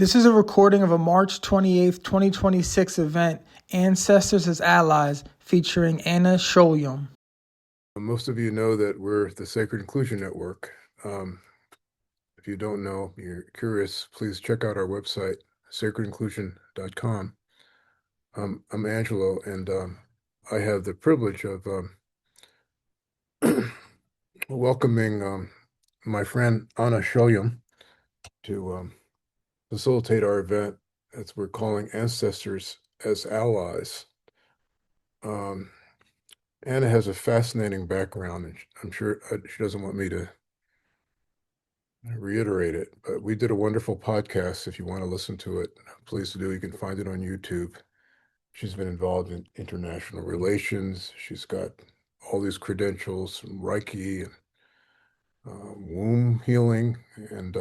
This is a recording of a March 28th, 2026 event, Ancestors as Allies, featuring Anna Solyo. Most of you know that we're the Sacred Inclusion Network. If you don't know, you're curious, please check out our website, sacredinclusion.com. I'm Angelo, and I have the privilege of welcoming my friend Anna Solyo to facilitate our event as we're calling Ancestors as Allies. Anna has a fascinating background, and I'm sure she doesn't want me to reiterate it, but we did a wonderful podcast. If you want to listen to it, please do. You can find it on YouTube. She's been involved in international relations. She's got all these credentials from Reiki and womb healing. And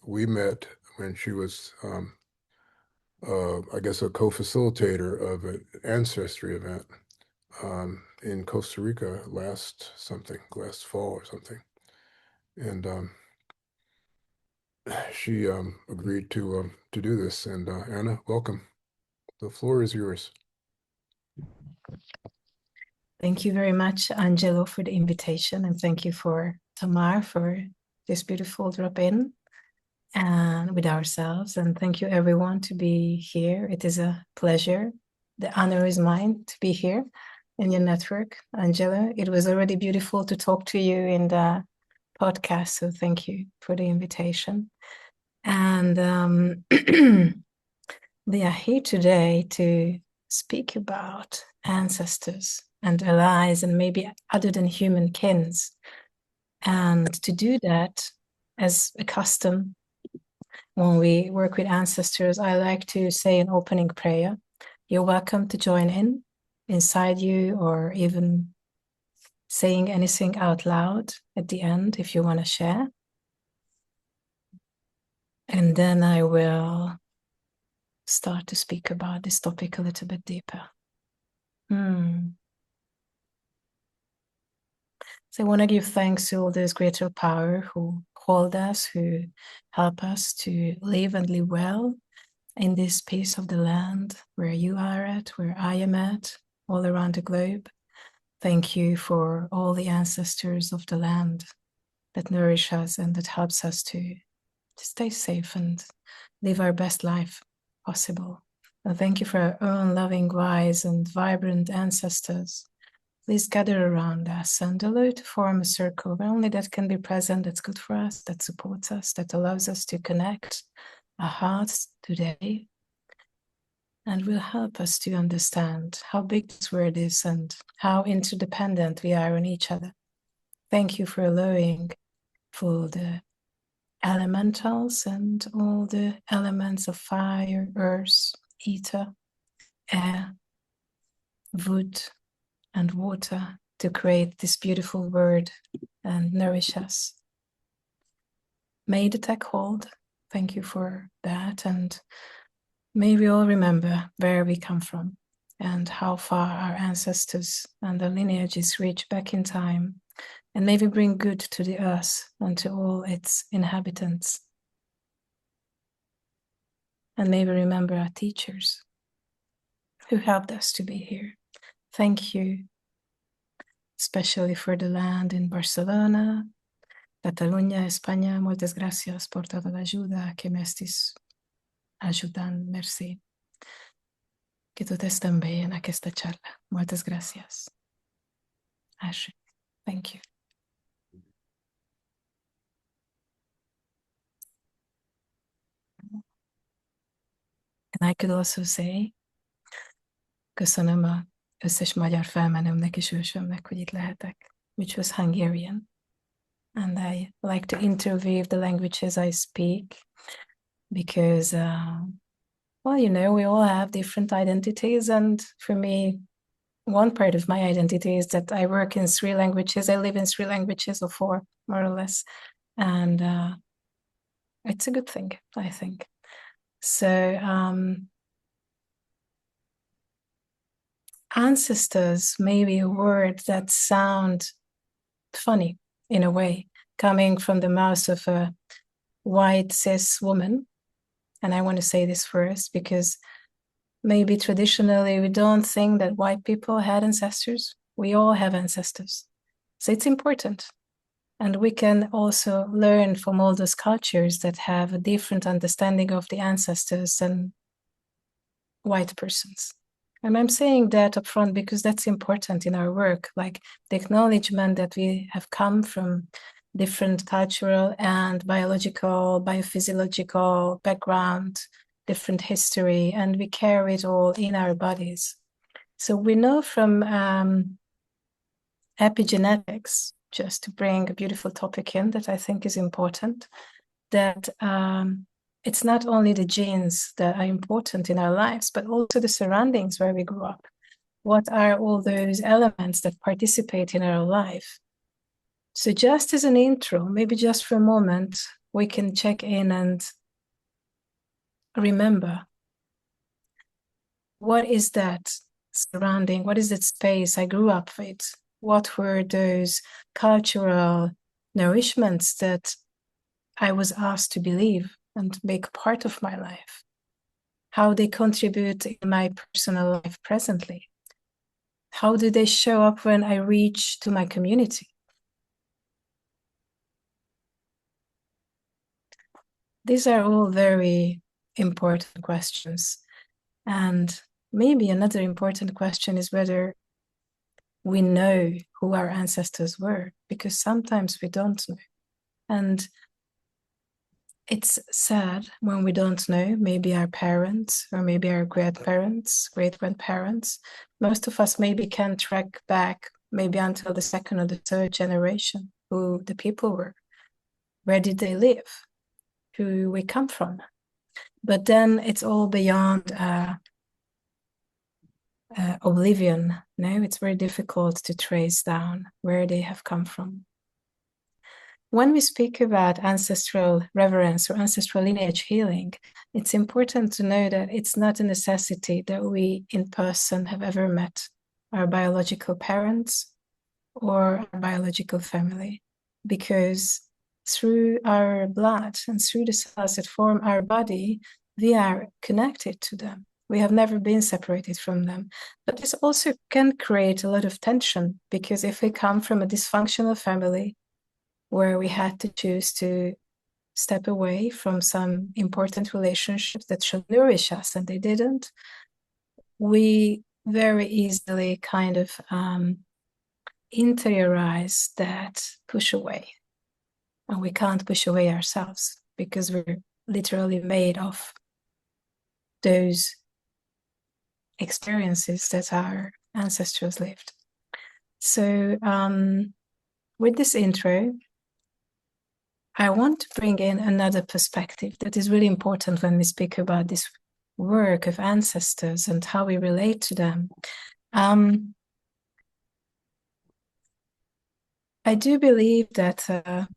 we met when she was, I guess, a co-facilitator of an ancestry event in Costa Rica last fall or something. And she agreed to do this. And Anna, welcome. The floor is yours. Thank you very much, Angelo, for the invitation, and thank you for Tamar for this beautiful drop-in and with ourselves. And thank you, everyone, to be here. It is a pleasure. The honor is mine to be here in your network, Angelo. It was already beautiful to talk to you in the podcast, so thank you for the invitation. And we are here today to speak about ancestors and allies and maybe other than human kins. And to do that, as a custom, when we work with ancestors, I like to say an opening prayer. You're welcome to join in inside you, or even saying anything out loud at the end if you want to share. And then I will start to speak about this topic a little bit deeper. So I want to give thanks to all those greater power who hold us, who help us to live and live well in this piece of the land where you are at, where I am at, all around the globe. Thank you for all the ancestors of the land that nourish us and that helps us to stay safe and live our best life possible. And thank you for our own loving, wise, and vibrant ancestors. Please gather around us and allow to form a circle where only that can be present, that's good for us, that supports us, that allows us to connect our hearts today, and will help us to understand how big this world is and how interdependent we are on each other. Thank you for allowing for the elementals and all the elements of fire, earth, ether, air, wood, and water to create this beautiful world and nourish us. May the tech hold. Thank you for that. And may we all remember where we come from and how far our ancestors and their lineages reach back in time. And may we bring good to the earth and to all its inhabitants. And may we remember our teachers who helped us to be here. Thank you, especially for the land in Barcelona, Cataluña, España. Muchas gracias por toda la ayuda que me estés ajudando. Merci. Que tu estés também en aquesta charla. Muchas gracias. Ashe. Thank you. And I could also say, köszönöm az összes magyar felmenőmnek és ősömnek, hogy itt lehetek, which was Hungarian. And I like to interweave the languages I speak because, well, you know, we all have different identities. And for me, one part of my identity is that I work in 3 languages. I live in 3 languages, or 4, more or less. And it's a good thing, I think. So ancestors may be a word that sound funny in a way, coming from the mouth of a white cis woman. And I want to say this first because maybe traditionally we don't think that white people had ancestors. We all have ancestors. So it's important. And we can also learn from all those cultures that have a different understanding of the ancestors than white persons. And I'm saying that up front because that's important in our work, like the acknowledgement that we have come from different cultural and biological, biophysiological background, different history, and we carry it all in our bodies. So we know from epigenetics, just to bring a beautiful topic in that I think is important, that it's not only the genes that are important in our lives, but also the surroundings where we grew up. What are all those elements that participate in our life? So just as an intro, maybe just for a moment, we can check in and remember, what is that surrounding? What is that space I grew up with? What were those cultural nourishments that I was asked to believe and make part of my life? How they contribute in my personal life presently? How do they show up when I reach to my community? These are all very important questions. And maybe another important question is whether we know who our ancestors were, because sometimes we don't know. And it's sad when we don't know, maybe our parents or maybe our grandparents, great-grandparents. Most of us maybe can track back maybe until the second or the third generation who the people were. Where did they live? Who we come from? But then it's all beyond oblivion. No, it's very difficult to trace down where they have come from. When we speak about ancestral reverence or ancestral lineage healing, it's important to know that it's not a necessity that we in person have ever met our biological parents or our biological family, because through our blood and through the cells that form our body, we are connected to them. We have never been separated from them. But this also can create a lot of tension, because if we come from a dysfunctional family where we had to choose to step away from some important relationships that should nourish us and they didn't, we very easily kind of interiorize that push away. And we can't push away ourselves because we're literally made of those experiences that our ancestors lived. So with this intro, I want to bring in another perspective that is really important when we speak about this work of ancestors and how we relate to them. I do believe that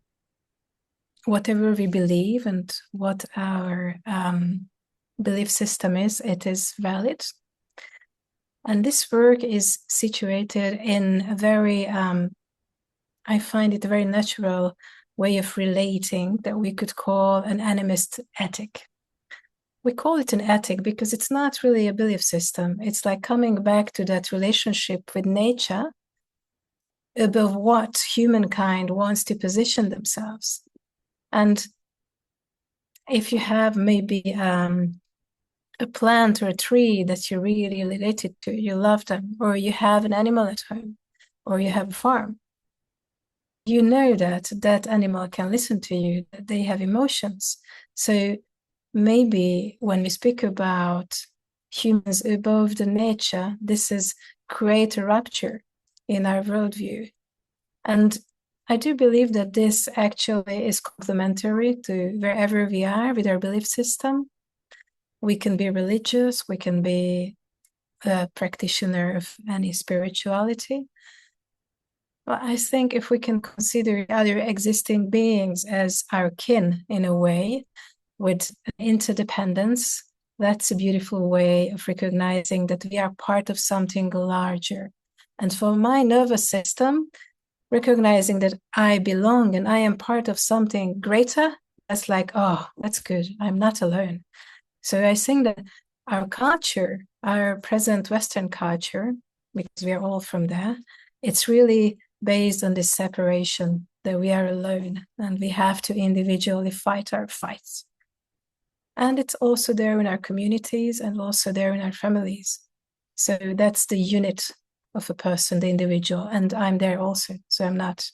whatever we believe and what our belief system is, it is valid. And this work is situated in a very, I find it a very natural way of relating that we could call an animist ethic. We call it an ethic because it's not really a belief system. It's like coming back to that relationship with nature above what humankind wants to position themselves. And if you have maybe a plant or a tree that you're really related to, you love them, or you have an animal at home, or you have a farm, you know that that animal can listen to you, that they have emotions. So maybe when we speak about humans above the nature, this is create a rupture in our worldview. And I do believe that this actually is complementary to wherever we are with our belief system. We can be religious, we can be a practitioner of any spirituality. Well, I think if we can consider other existing beings as our kin in a way, with interdependence, that's a beautiful way of recognizing that we are part of something larger. And for my nervous system, recognizing that I belong and I am part of something greater, that's like, oh, that's good. I'm not alone. So I think that our culture, our present Western culture, because we are all from there, it's really based on this separation, that we are alone and we have to individually fight our fights. And it's also there in our communities and also there in our families. So that's the unit of a person, the individual, and I'm there also. So I'm not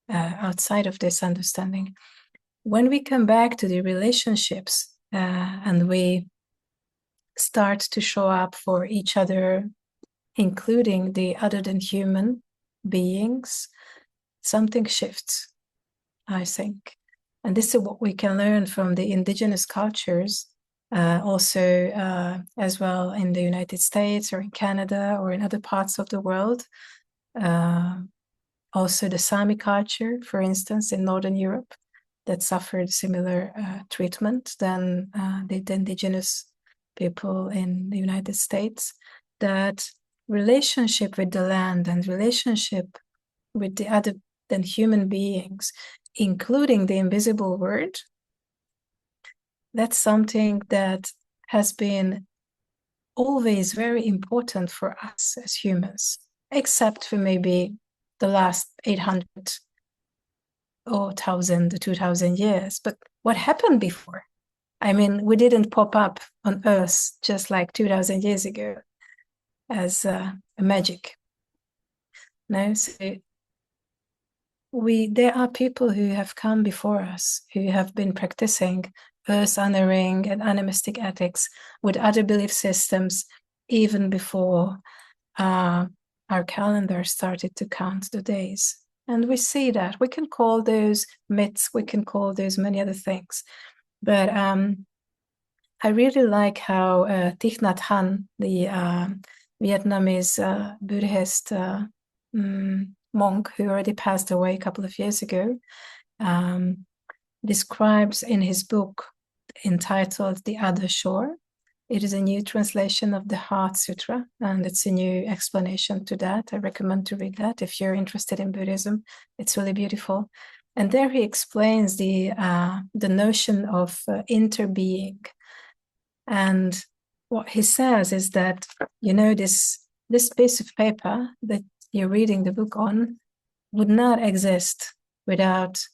outside of this understanding. When we come back to the relationships and we start to show up for each other, including the other than human beings, something shifts, I think. And this is what we can learn from the indigenous cultures, also as well in the United States or in Canada or in other parts of the world. Also the Sami culture, for instance, in Northern Europe, that suffered similar treatment than the indigenous people in the United States, that relationship with the land and relationship with the other than human beings, including the invisible world, that's something that has been always very important for us as humans, except for maybe the last 800 or 1,000, 2,000 years. But what happened before? I mean, we didn't pop up on Earth just like 2,000 years ago as a magic. No, so there are people who have come before us who have been practicing earth honoring and animistic ethics with other belief systems even before our calendar started to count the days. And we see that. We can call those myths, we can call those many other things. But I really like how Thich Nhat Hanh, the Vietnamese Buddhist monk who already passed away a couple of years ago, describes in his book entitled The Other Shore. It is a new translation of the Heart Sutra, and it's a new explanation to that. I recommend to read that if you're interested in Buddhism. It's really beautiful. And there he explains the notion of interbeing. And what he says is that, you know, this piece of paper that you're reading the book on would not exist without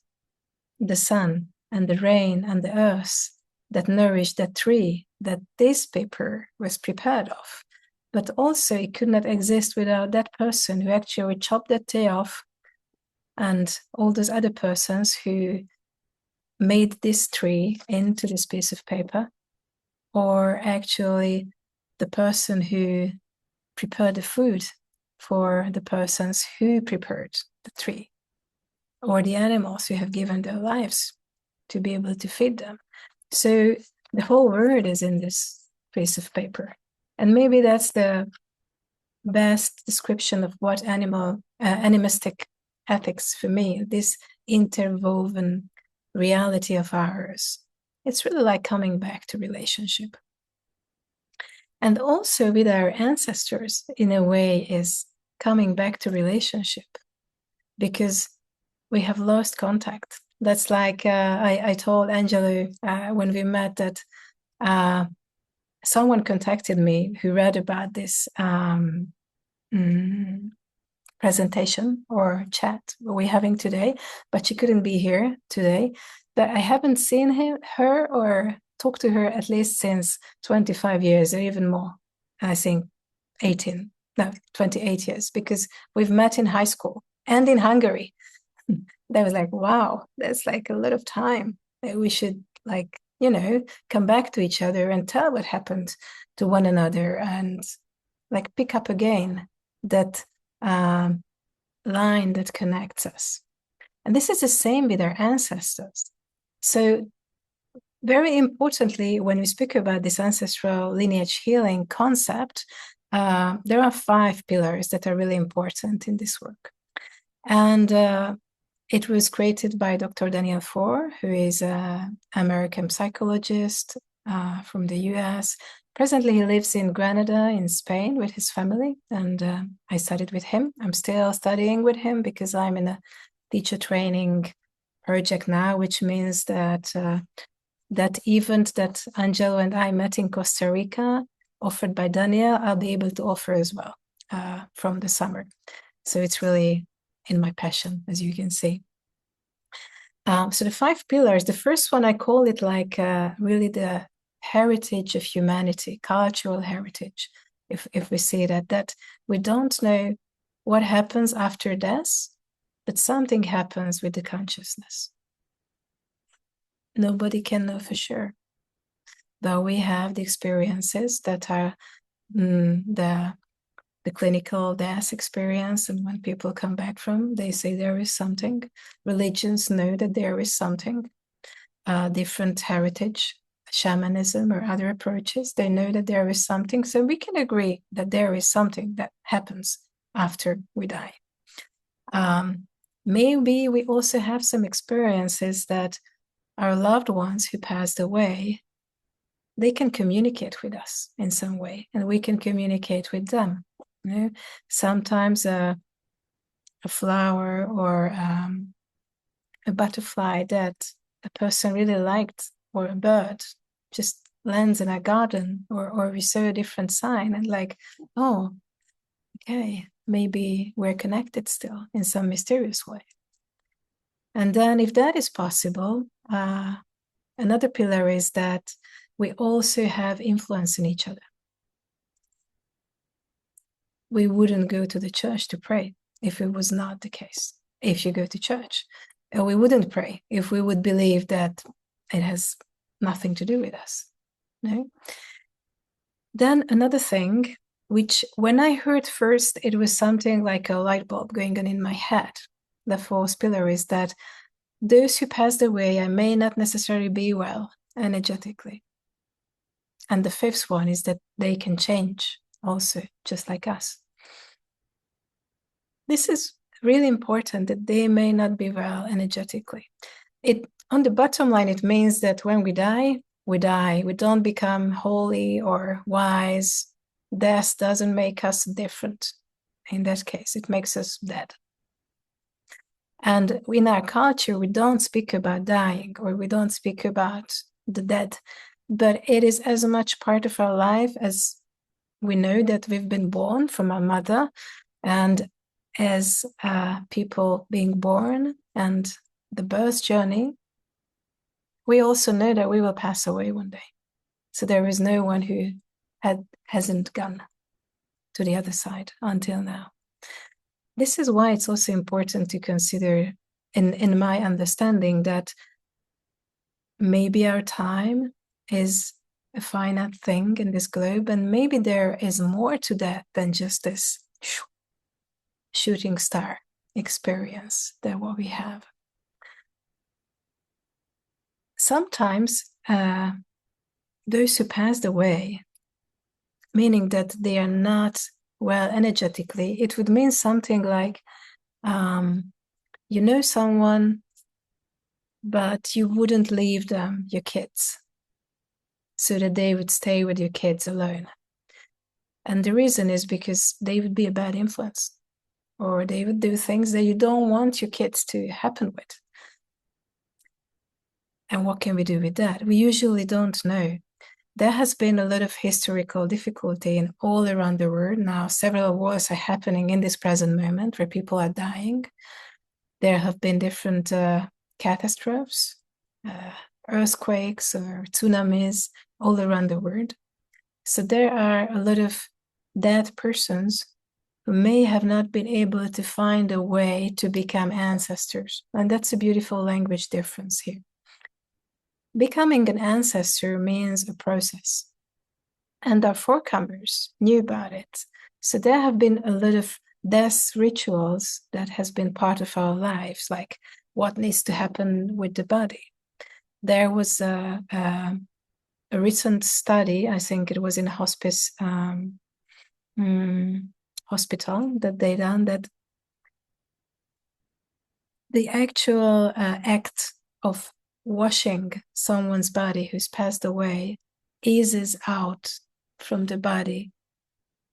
the sun and the rain and the earth that nourish that tree that this paper was prepared of. But also it could not exist without that person who actually chopped that tree off, and all those other persons who made this tree into this piece of paper, or actually the person who prepared the food for the persons who prepared the tree, or the animals who have given their lives to be able to feed them. So the whole world is in this piece of paper. And maybe that's the best description of what animistic ethics for me, this interwoven reality of ours. It's really like coming back to relationship. And also with our ancestors, in a way, is coming back to relationship, because we have lost contact. That's like I told Angelo when we met that someone contacted me who read about this presentation or chat we're having today, but she couldn't be here today. But I haven't seen her or talked to her at least since 25 years or even more. I think 28 years, because we've met in high school and in Hungary. That was like, wow, that's like a lot of time. We should, like, you know, come back to each other and tell what happened to one another, and like pick up again that line that connects us. And this is the same with our ancestors. So very importantly, when we speak about this ancestral lineage healing concept, there are 5 pillars that are really important in this work. And it was created by Dr. Daniel Foer, who is an American psychologist from the US. Presently, he lives in Granada in Spain with his family, and I studied with him. I'm still studying with him because I'm in a teacher training project now, which means that That event that Angelo and I met in Costa Rica, offered by Daniel, I'll be able to offer as well from the summer. So it's really in my passion, as you can see. So the 5 pillars, the first one, I call it like really the heritage of humanity, cultural heritage. If we see that we don't know what happens after death, but something happens with the consciousness. Nobody can know for sure. Though we have the experiences that are the clinical death experience, and when people come back from, they say there is something. Religions know that there is something. Different heritage, shamanism or other approaches, they know that there is something. So we can agree that there is something that happens after we die. Maybe we also have some experiences that our loved ones who passed away, they can communicate with us in some way, and we can communicate with them. You know? Sometimes a flower or a butterfly that a person really liked, or a bird just lands in a garden, or we saw a different sign and like, oh, okay, maybe we're connected still in some mysterious way. And then if that is possible, another pillar is that we also have influence in each other. We wouldn't go to the church to pray if it was not the case. If you go to church, and we wouldn't pray if we would believe that it has nothing to do with us. No? Then another thing, which when I heard first, it was something like a light bulb going on in my head. The 4th pillar is that those who passed away, I may not necessarily be well energetically. And the 5th one is that they can change also, just like us. This is really important, that they may not be well energetically. On the bottom line, it means that when we die, we die. We don't become holy or wise. Death doesn't make us different. In that case, it makes us dead. And in our culture, we don't speak about dying, or we don't speak about the dead, but it is as much part of our life as we know that we've been born from our mother, and as people being born and the birth journey, we also know that we will pass away one day. So there is no one who hasn't gone to the other side until now. This is why it's also important to consider, in my understanding, that maybe our time is a finite thing in this globe, and maybe there is more to that than just this shooting star experience than what we have. Sometimes those who passed away, meaning that they are not well energetically, it would mean something like, you know someone, but you wouldn't leave them your kids so that they would stay with your kids alone. And the reason is because they would be a bad influence, or they would do things that you don't want your kids to happen with. And what can we do with that? We usually don't know. There has been a lot of historical difficulty in all around the world. Now, several wars are happening in this present moment where people are dying. There have been different catastrophes, earthquakes or tsunamis all around the world. So there are a lot of dead persons who may have not been able to find a way to become ancestors. And that's a beautiful language difference here. Becoming an ancestor means a process, and our forecomers knew about it. So there have been a lot of death rituals that has been part of our lives, like what needs to happen with the body. There was a recent study, I think it was in a hospice hospital that they done, that the actual act of washing someone's body who's passed away eases out from the body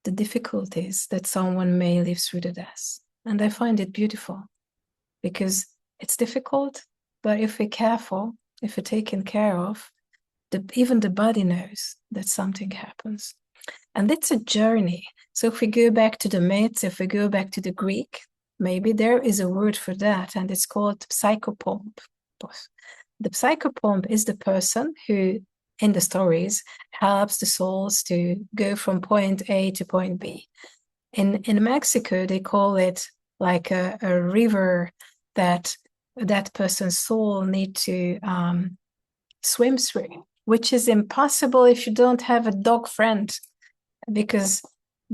the difficulties that someone may live through the death. And I find it beautiful because it's difficult, but if we're careful, if we're taken care of, even the body knows that something happens. And it's a journey. So if we go back to the myths, if we go back to the Greek, maybe there is a word for that, and it's called psychopomp. The psychopomp is the person who, in the stories, helps the souls to go from point A to point B. In Mexico, they call it like a river that person's soul need to swim through, which is impossible if you don't have a dog friend, because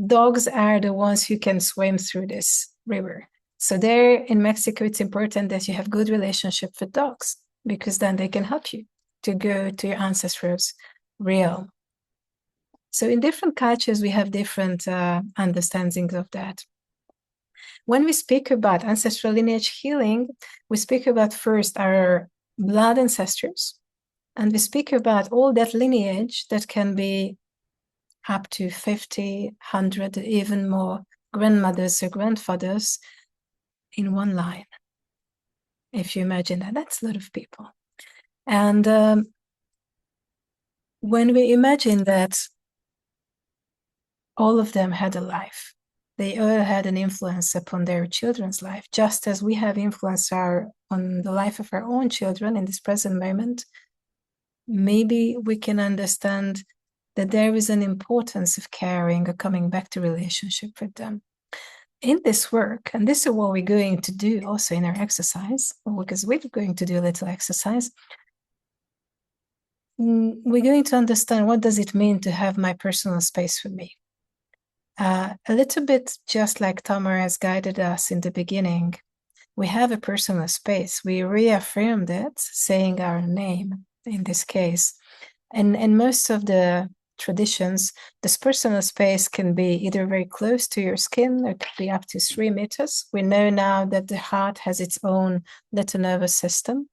dogs are the ones who can swim through this river. So there in Mexico, it's important that you have good relationship with dogs, because then they can help you to go to your ancestors' realm. So in different cultures, we have different understandings of that. When we speak about ancestral lineage healing, we speak about first our blood ancestors, and we speak about all that lineage that can be up to 50, 100, even more grandmothers or grandfathers in one line. If you imagine that, that's a lot of people. And when we imagine that all of them had a life, they all had an influence upon their children's life, just as we have influence on the life of our own children in this present moment, maybe we can understand that there is an importance of caring or coming back to relationship with them. In this work, and this is what we're going to do also in our exercise, because we're going to do a little exercise, we're going to understand what does it mean to have my personal space for me. A little bit just like Tamar has guided us in the beginning, we have a personal space. We reaffirmed it, saying our name in this case. And in most of the traditions, this personal space can be either very close to your skin, or it could be up to 3 meters. We know now that the heart has its own little nervous system,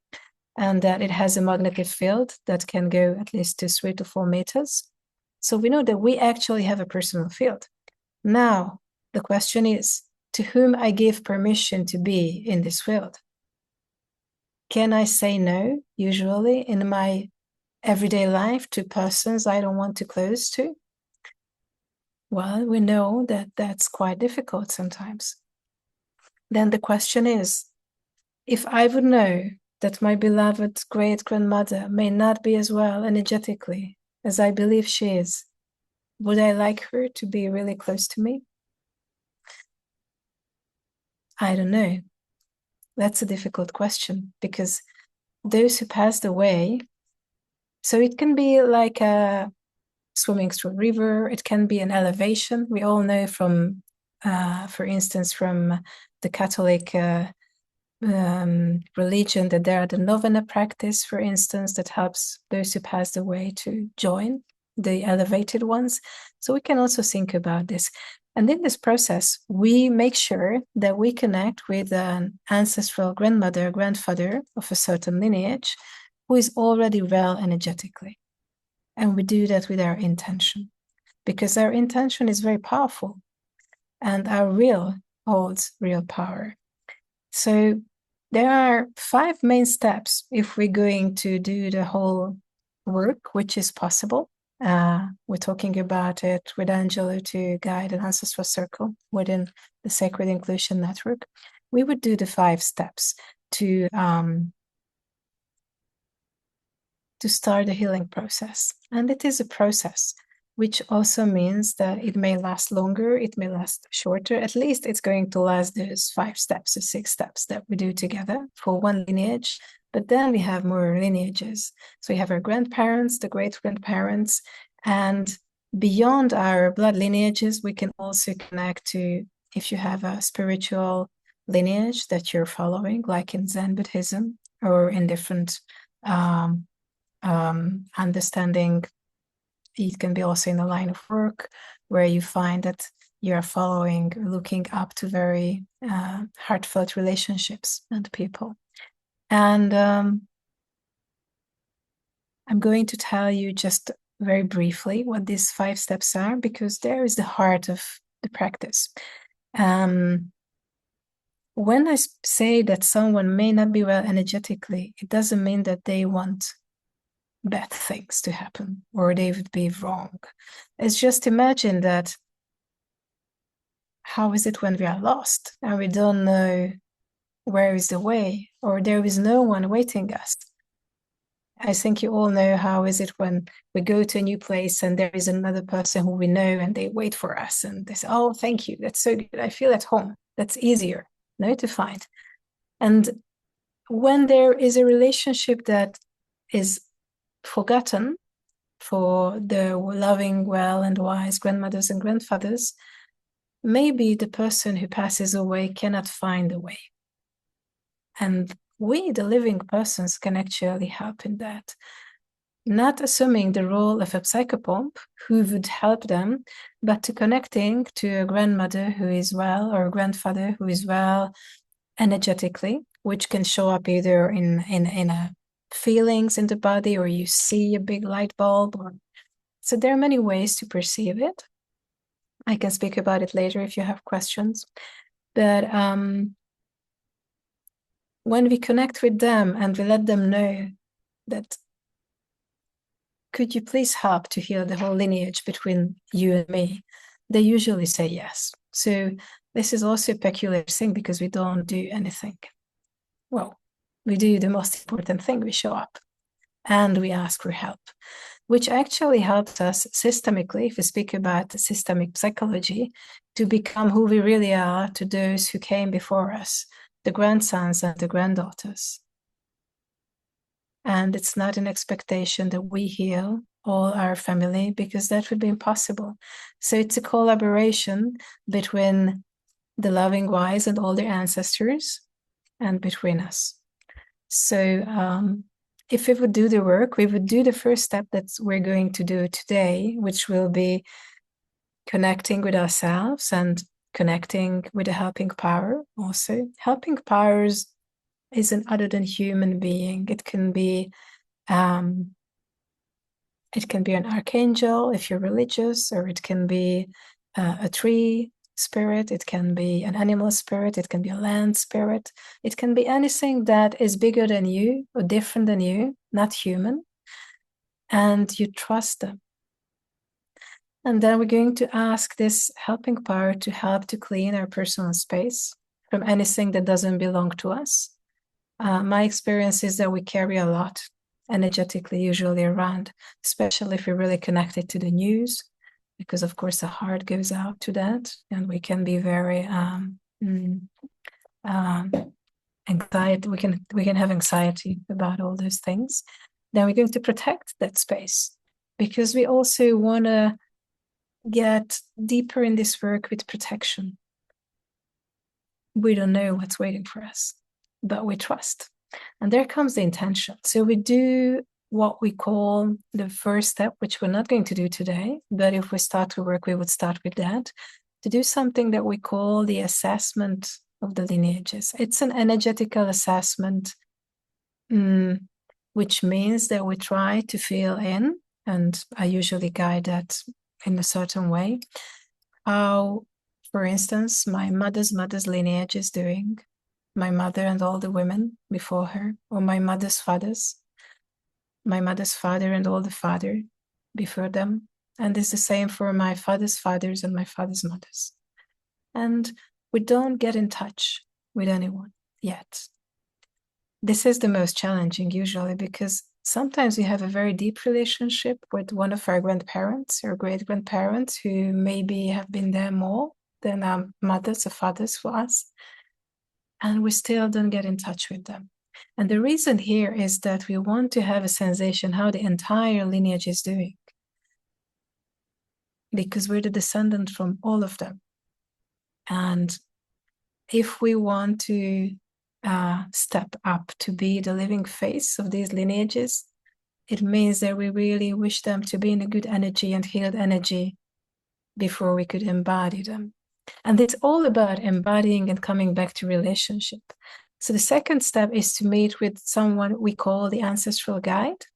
and that it has a magnetic field that can go at least to 3 to 4 meters. So we know that we actually have a personal field. Now, the question is, to whom I give permission to be in this field? Can I say no, usually, in my everyday life to persons I don't want to close to? Well, we know that that's quite difficult sometimes. Then the question is, if I would know that my beloved great-grandmother may not be as well energetically as I believe she is, would I like her to be really close to me? I don't know. That's a difficult question, because those who passed away, so it can be like swimming through a river, it can be an elevation. We all know from, for instance, from the Catholic religion, that there are the novena practice, for instance, that helps those who passed away to join the elevated ones. So we can also think about this. And in this process, we make sure that we connect with an ancestral grandmother, grandfather of a certain lineage who is already well energetically. And we do that with our intention, because our intention is very powerful, and our will holds real power. So there are 5 main steps if we're going to do the whole work, which is possible. We're talking about it with Angelo to guide an ancestral circle within the Sacred Inclusion Network. We would do the 5 steps to start the healing process. And it is a process, which also means that it may last longer, it may last shorter. At least it's going to last those 5 steps or 6 steps that we do together for one lineage. But then we have more lineages. So we have our grandparents, the great-grandparents, and beyond our blood lineages, we can also connect to, if you have a spiritual lineage that you're following, like in Zen Buddhism or in different understanding. It can be also in the line of work, where you find that you're following, looking up to very heartfelt relationships and people. And I'm going to tell you just very briefly what these 5 steps are, because there is the heart of the practice. When I say that someone may not be well energetically, it doesn't mean that they want bad things to happen, or they would be wrong. It's just imagine that, how is it when we are lost and we don't know where is the way, or there is no one waiting us? I think you all know how is it when we go to a new place and there is another person who we know and they wait for us and they say, oh, thank you, that's so good, I feel at home. That's easier, no, to find. And when there is a relationship that is forgotten for the loving, well, and wise grandmothers and grandfathers, maybe the person who passes away cannot find a way. And we, the living persons, can actually help in that. Not assuming the role of a psychopomp who would help them, but to connecting to a grandmother who is well, or a grandfather who is well energetically, which can show up either in a feelings in the body, or you see a big light bulb, or so there are many ways to perceive it. I can speak about it later if you have questions. But when we connect with them and we let them know that, could you please help to heal the whole lineage between you and me, they usually say yes. So this is also a peculiar thing, because we don't do anything. Well, we do the most important thing, we show up and we ask for help, which actually helps us systemically, if we speak about systemic psychology, to become who we really are to those who came before us, the grandsons and the granddaughters. And it's not an expectation that we heal all our family, because that would be impossible. So it's a collaboration between the loving wise and all their ancestors, and between us. So if we would do the work, we would do the first step that we're going to do today, which will be connecting with ourselves and connecting with a helping power also. Helping powers is an other than human being. It can be an archangel if you're religious, or it can be a tree spirit, it can be an animal spirit, it can be a land spirit, it can be anything that is bigger than you or different than you, not human, and you trust them. And then we're going to ask this helping power to help to clean our personal space from anything that doesn't belong to us. My experience is that we carry a lot energetically usually around, especially if we're really connected to the news, because of course the heart goes out to that, and we can be very anxiety. We can have anxiety about all those things. Then we're going to protect that space, because we also want to get deeper in this work with protection. We don't know what's waiting for us, but we trust. And there comes the intention. So we do what we call the first step, which we're not going to do today, but if we start to work, we would start with that, to do something that we call the assessment of the lineages. It's an energetical assessment, which means that we try to feel in, and I usually guide that in a certain way, how, for instance, my mother's lineage is doing, my mother and all the women before her, or my mother's father and all the father before them. And it's the same for my father's fathers and my father's mothers. And we don't get in touch with anyone yet. This is the most challenging usually, because sometimes we have a very deep relationship with one of our grandparents or great-grandparents who maybe have been there more than our mothers or fathers for us, and we still don't get in touch with them. And the reason here is that we want to have a sensation how the entire lineage is doing, because we're the descendant from all of them. And if we want to step up to be the living face of these lineages, it means that we really wish them to be in a good energy and healed energy before we could embody them. And it's all about embodying and coming back to relationship. So the second step is to meet with someone we call the ancestral guide.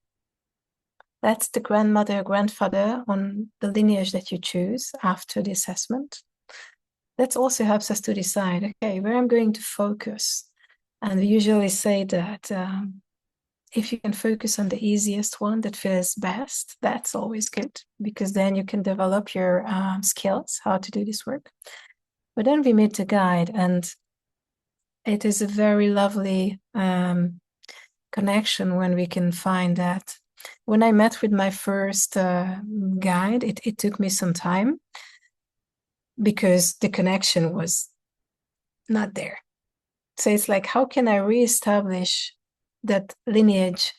That's the grandmother or grandfather on the lineage that you choose after the assessment. That also helps us to decide, okay, where I'm going to focus. And we usually say that if you can focus on the easiest one that feels best, that's always good, because then you can develop your skills, how to do this work. But then we meet a guide, and it is a very lovely connection when we can find that. When I met with my first guide, it took me some time because the connection was not there. So it's like, how can I reestablish that lineage?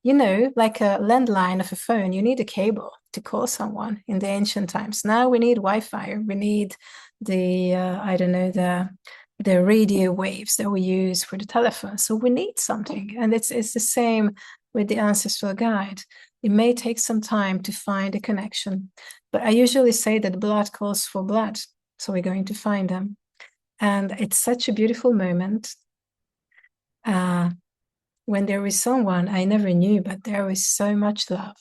You know, like a landline of a phone, you need a cable to call someone in the ancient times. Now we need Wi-Fi. We need the, I don't know, the radio waves that we use for the telephone. So we need something. And it's the same with the ancestral guide. It may take some time to find a connection, but I usually say that blood calls for blood. So we're going to find them. And it's such a beautiful moment when there is someone I never knew, but there is so much love.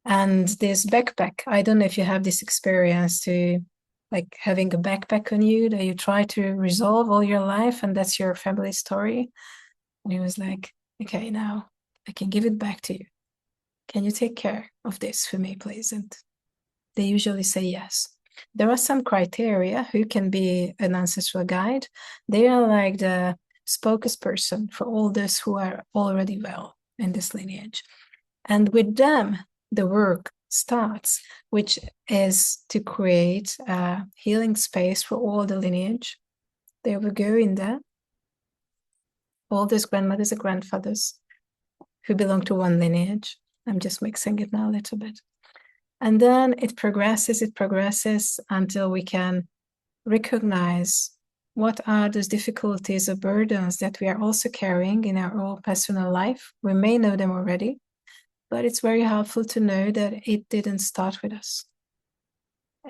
And this backpack, I don't know if you have this experience to like having a backpack on you that you try to resolve all your life, and that's your family story. And he was like, okay, now I can give it back to you. Can you take care of this for me, please? And they usually say yes. There are some criteria who can be an ancestral guide. They are like the spokesperson for all those who are already well in this lineage. And with them, the work starts, which is to create a healing space for all the lineage. They will go in there, all those grandmothers and grandfathers who belong to one lineage. I'm just mixing it now a little bit. And then it progresses until we can recognize what are those difficulties or burdens that we are also carrying in our own personal life. We may know them already, but it's very helpful to know that it didn't start with us.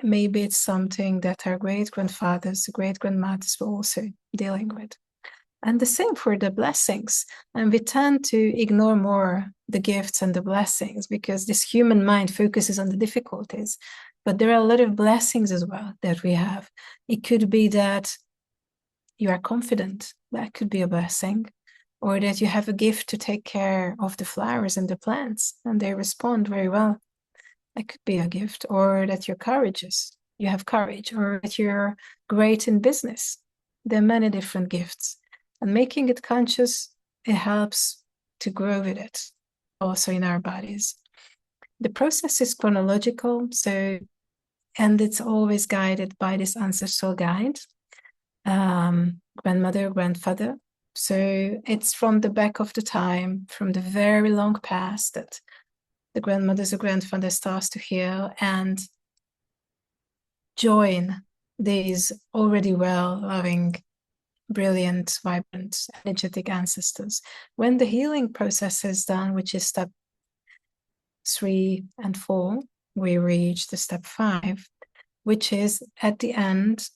Maybe it's something that our great-grandfathers, great-grandmothers were also dealing with. And the same for the blessings. And we tend to ignore more the gifts and the blessings because this human mind focuses on the difficulties. But there are a lot of blessings as well that we have. It could be that you are confident. That could be a blessing. Or that you have a gift to take care of the flowers and the plants, and they respond very well. That could be a gift. Or that you're courageous. You have courage. Or that you're great in business. There are many different gifts. And making it conscious, it helps to grow with it, also in our bodies. The process is chronological, and it's always guided by this ancestral guide, grandmother, grandfather. So it's from the back of the time, from the very long past, that the grandmothers or grandfathers start to heal and join these already well loving, brilliant, vibrant, energetic ancestors. When the healing process is done, which is step 3 and 4, we reach the step 5, which is at the end,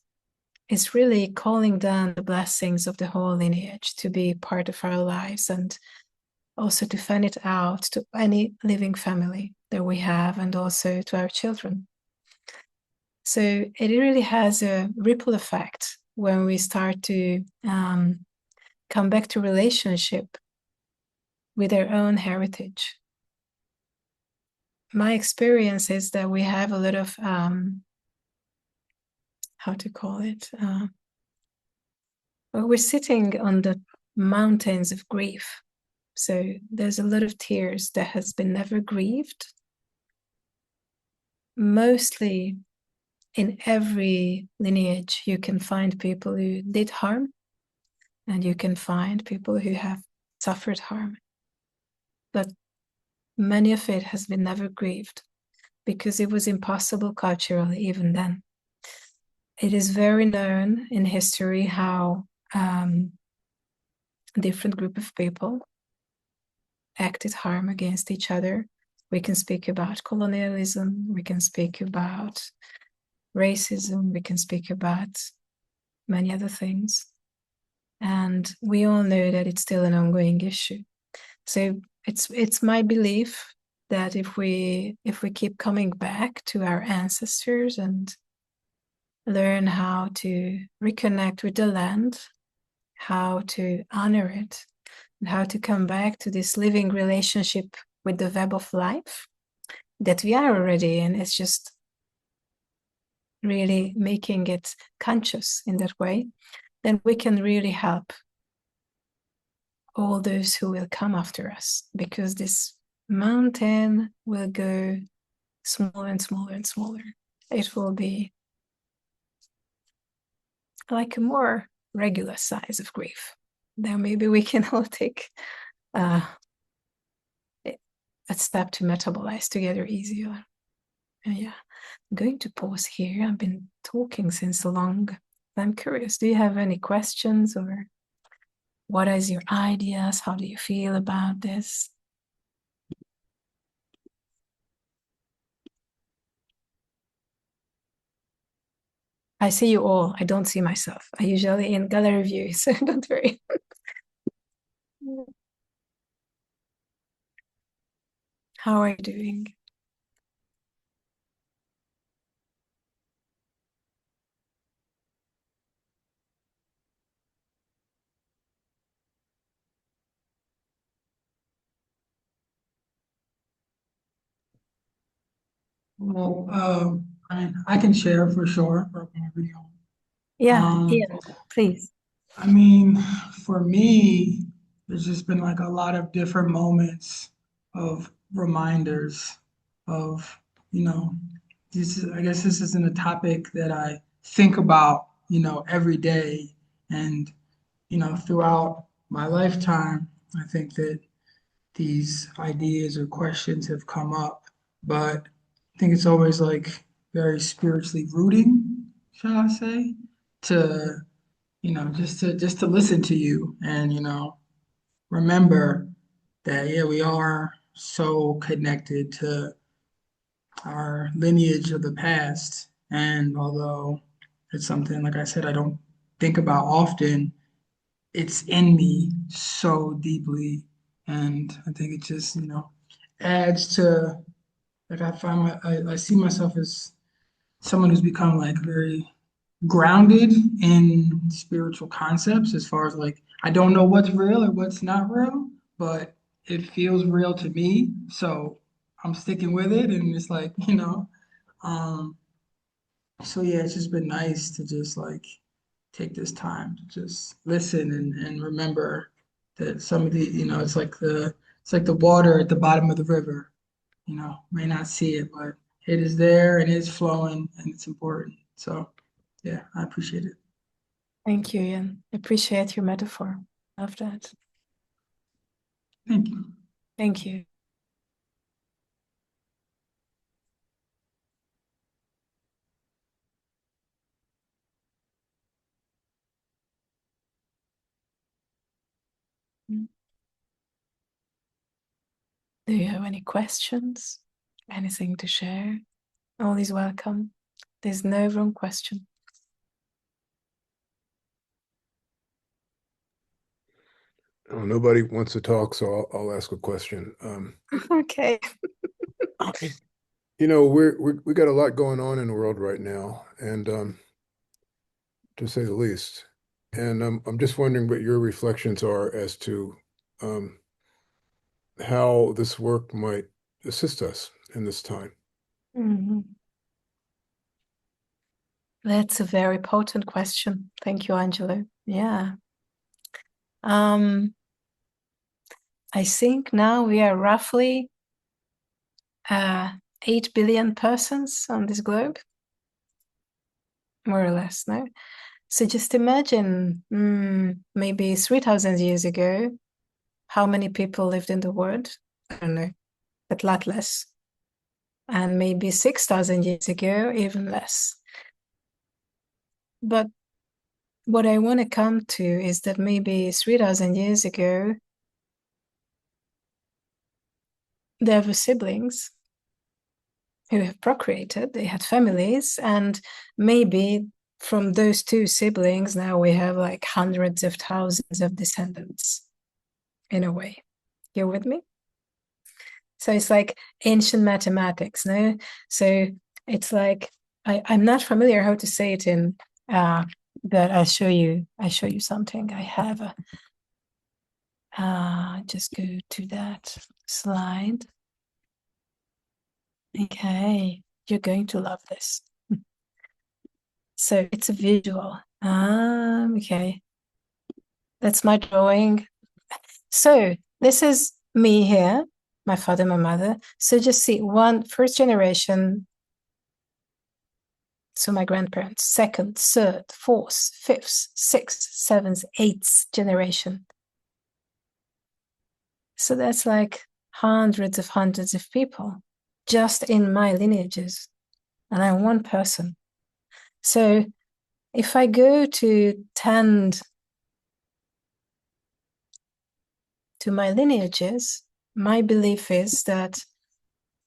is really calling down the blessings of the whole lineage to be part of our lives, and also to fan it out to any living family that we have, and also to our children. So it really has a ripple effect when we start to come back to relationship with our own heritage. My experience is that we have a lot of, how to call it, well, we're sitting on the mountains of grief. So there's a lot of tears that has been never grieved. Mostly in every lineage, you can find people who did harm, and you can find people who have suffered harm. But many of it has been never grieved because it was impossible culturally even then. It is very known in history how a different group of people acted harm against each other. We can speak about colonialism, we can speak about racism, we can speak about many other things. And we all know that it's still an ongoing issue. So it's my belief that if we keep coming back to our ancestors and learn how to reconnect with the land, how to honor it, and how to come back to this living relationship with the web of life that we are already in. It's just really making it conscious in that way, then we can really help all those who will come after us, because this mountain will go smaller and smaller and smaller. It will be like a more regular size of grief. Then maybe we can all take a step to metabolize together easier. And yeah, I'm going to pause here. I've been talking since long. I'm curious, do you have any questions, or what is your ideas? How do you feel about this? I see you all. I don't see myself. I usually in gallery view, so don't worry. How are you doing? Well, I can share for sure for my video. Yeah, Um, Ian, please. I mean, for me, there's just been like a lot of different moments of reminders of, you know, I guess this isn't a topic that I think about, every day. And, throughout my lifetime, I think that these ideas or questions have come up, but I think it's always like very spiritually rooting, shall I say, to just to listen to you and remember that, yeah, we are so connected to our lineage of the past. And although it's something, like I said, I don't think about often, it's in me so deeply. And I think it just, adds to, like, I see myself as someone who's become like very grounded in spiritual concepts, as far as like I don't know what's real or what's not real, but it feels real to me. So I'm sticking with it, and it's like, um, so yeah, it's just been nice to just like take this time to just listen and remember that some of the, it's like the water at the bottom of the river, may not see it, but it is there and it's flowing and it's important. So yeah, I appreciate it. Thank you, Ian. Appreciate your metaphor. Love that. Thank you. Thank you. Do you have any questions? Anything to share? All is welcome. There's no wrong question. Oh, nobody wants to talk, so I'll ask a question. Okay. We got a lot going on in the world right now, and to say the least. And I'm just wondering what your reflections are as to um, how this work might assist us in this time. Mhm. That's a very potent question. Thank you, Angelo. Yeah. I think now we are roughly 8 billion persons on this globe, more or less, no? So just imagine, maybe 3,000 years ago, how many people lived in the world? I don't know, but a lot less. And maybe 6,000 years ago, even less. But what I want to come to is that maybe 3,000 years ago, there were siblings who have procreated, they had families, and maybe from those two siblings, now we have like hundreds of thousands of descendants, in a way. You're with me? So it's like ancient mathematics, no? So it's like, I'm not familiar how to say it in that I show you something. I have Just go to that slide. Okay, you're going to love this. So it's a visual. Okay. That's my drawing. So this is me here, my father, my mother. So just see first generation. So my grandparents, second, third, fourth, fifth, sixth, seventh, eighth generation. So that's like hundreds of people just in my lineages. And I'm one person. So if I go to tend to my lineages, my belief is that,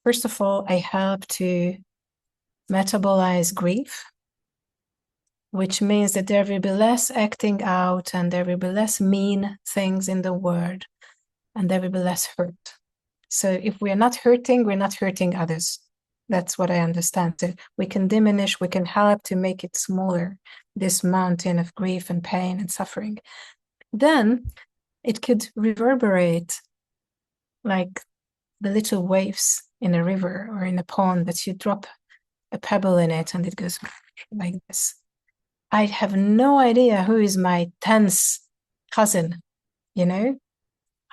first of all, I help to metabolize grief, which means that there will be less acting out and there will be less mean things in the world and there will be less hurt. So if we're not hurting others. That's what I understand. So we can diminish, we can help to make it smaller, this mountain of grief and pain and suffering. Then it could reverberate like the little waves in a river or in a pond that you drop a pebble in it and it goes like this. I have no idea who is my 10th cousin, you know?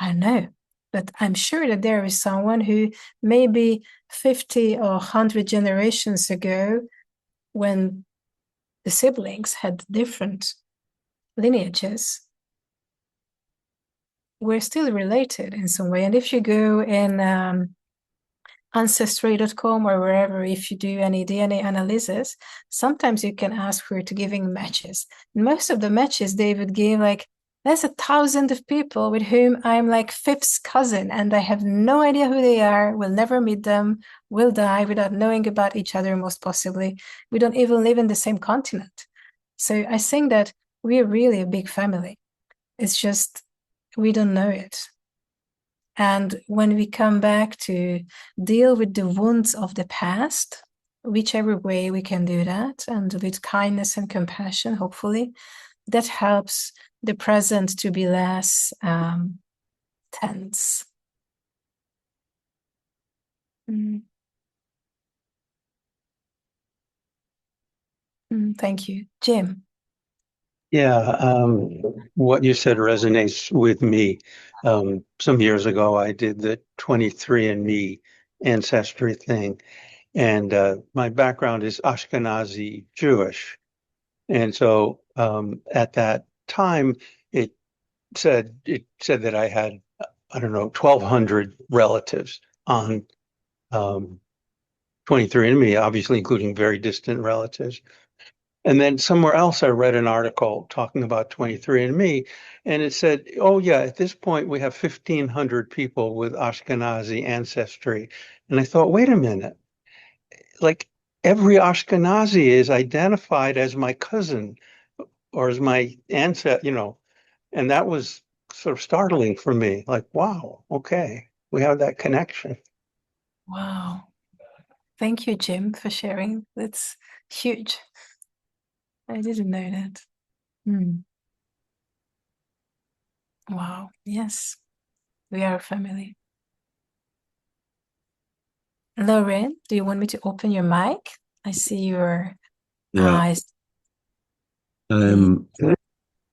I don't know. But I'm sure that there is someone who maybe 50 or 100 generations ago, when the siblings had different lineages, were still related in some way. And if you go in ancestry.com or wherever, if you do any DNA analysis, sometimes you can ask for to giving matches. And most of the matches they would give like, there's 1,000 of people with whom I'm like fifth cousin and I have no idea who they are, will never meet them, will die without knowing about each other most possibly. We don't even live in the same continent. So I think that we're really a big family. It's just, we don't know it. And when we come back to deal with the wounds of the past, whichever way we can do that, and with kindness and compassion, hopefully, that helps the present to be less tense. Thank you. Jim. Yeah, what you said resonates with me. Some years ago, I did the 23andMe ancestry thing, and my background is Ashkenazi Jewish. And so at that time, it said that I had, I don't know, 1,200 relatives on 23andMe, obviously including very distant relatives. And then somewhere else, I read an article talking about 23andMe, and it said, oh, yeah, at this point, we have 1,500 people with Ashkenazi ancestry. And I thought, wait a minute, like every Ashkenazi is identified as my cousin or as my ancestor, and that was sort of startling for me. Like, wow, okay, we have that connection. Wow. Thank you, Jim, for sharing. That's huge. I didn't know that. Wow. Yes, we are a family. Lauren, do you want me to open your mic? I see your eyes. Okay.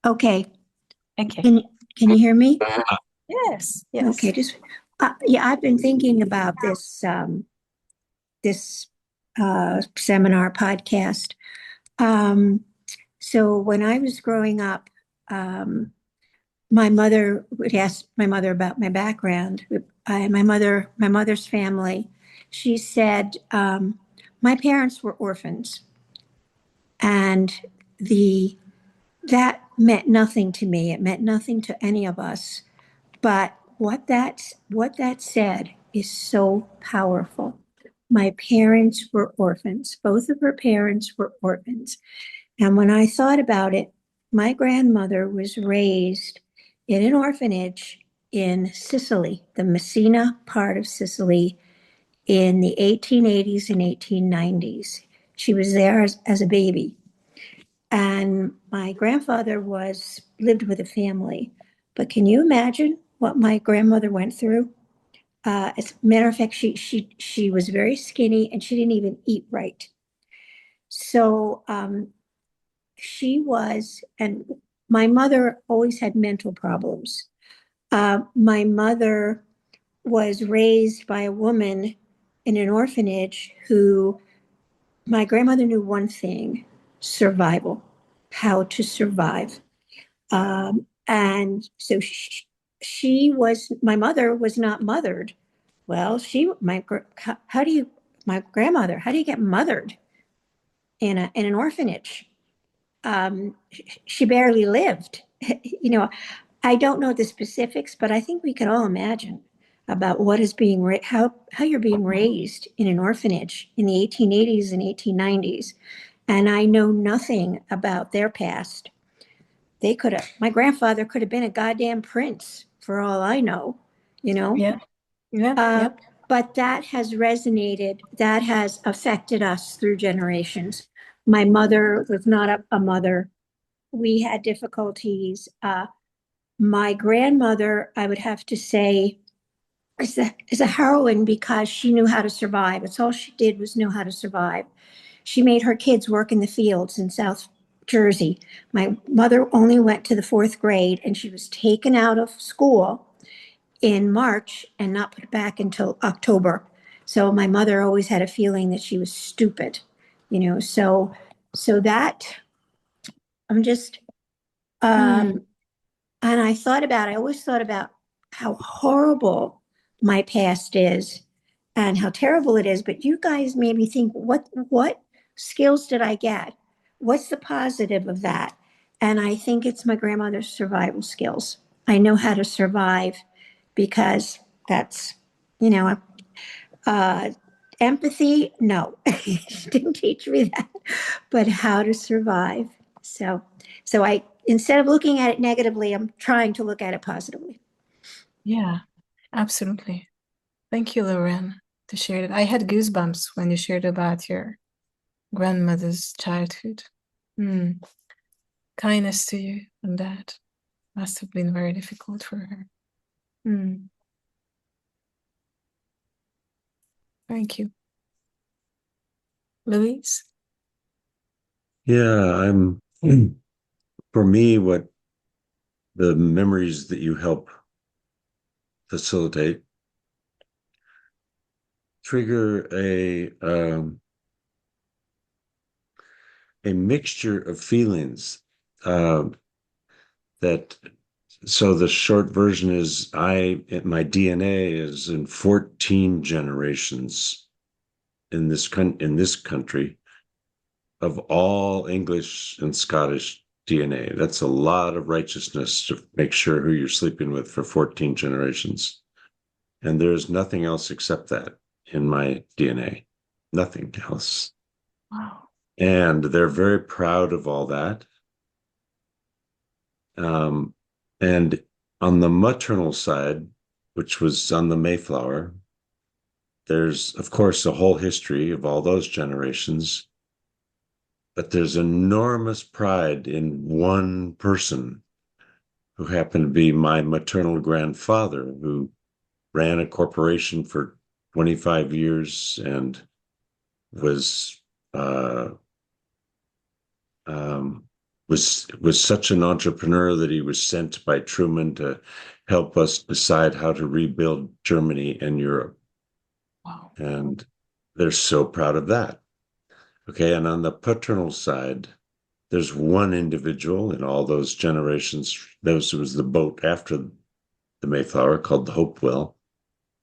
Okay. Can you hear me? Yes. Okay. Yeah, I've been thinking about this seminar podcast. So when I was growing up, my mother would ask my mother about my background. My mother's family. She said my parents were orphans, and that meant nothing to me. It meant nothing to any of us. But what that said is so powerful. My parents were orphans. Both of her parents were orphans. And when I thought about it, my grandmother was raised in an orphanage in Sicily, the Messina part of Sicily, in the 1880s and 1890s. She was there as a baby. And my grandfather lived with a family. But can you imagine what my grandmother went through. As a matter of fact, she was very skinny and she didn't even eat right. So and my mother always had mental problems. My mother was raised by a woman in an orphanage who, my grandmother knew one thing: survival, how to survive. And so my mother was not mothered. Well, my grandmother, how do you get mothered in an orphanage? She barely lived. I don't know the specifics, but I think we can all imagine about what is how you're being raised in an orphanage in the 1880s and 1890s. And I know nothing about their past. My grandfather could have been a goddamn prince for all I know, you know? Yeah. Yeah. Uh, Yep. but that has resonated, that has affected us through generations. My mother was not a mother. We had difficulties. My grandmother, I would have to say, is a heroine because she knew how to survive. It's all she did was know how to survive. She made her kids work in the fields in South Jersey. My mother only went to the fourth grade and she was taken out of school in March and not put back until October. So my mother always had a feeling that she was stupid, so that I'm just, Mm. and I always thought about how horrible my past is and how terrible it is. But you guys made me think, what skills did I get? What's the positive of that? And I think it's my grandmother's survival skills. I know how to survive because that's, you know, empathy. No, she didn't teach me that, but how to survive. So instead of looking at it negatively, I'm trying to look at it positively. Yeah, absolutely. Thank you, Lauren, to share that. I had goosebumps when you shared about your grandmother's childhood. Mm. Kindness to you and that must have been very difficult for her. Mm. Thank you. Louise? Yeah, for me, what the memories that you help facilitate trigger a mixture of feelings uh, that. So the short version is my DNA is in 14 generations in this country of all English and Scottish DNA. That's a lot of righteousness to make sure who you're sleeping with for 14 generations. And there's nothing else except that in my DNA. Nothing else. Wow. And they're very proud of all that. And on the maternal side, which was on the Mayflower, there's, of course, a whole history of all those generations, but there's enormous pride in one person who happened to be my maternal grandfather, who ran a corporation for 25 years and was uh, um, was such an entrepreneur that he was sent by Truman to help us decide how to rebuild Germany and Europe. Wow. And they're so proud of that. Okay, and on the paternal side, there's one individual in all those generations. Those was the boat after the Mayflower called the Hopewell,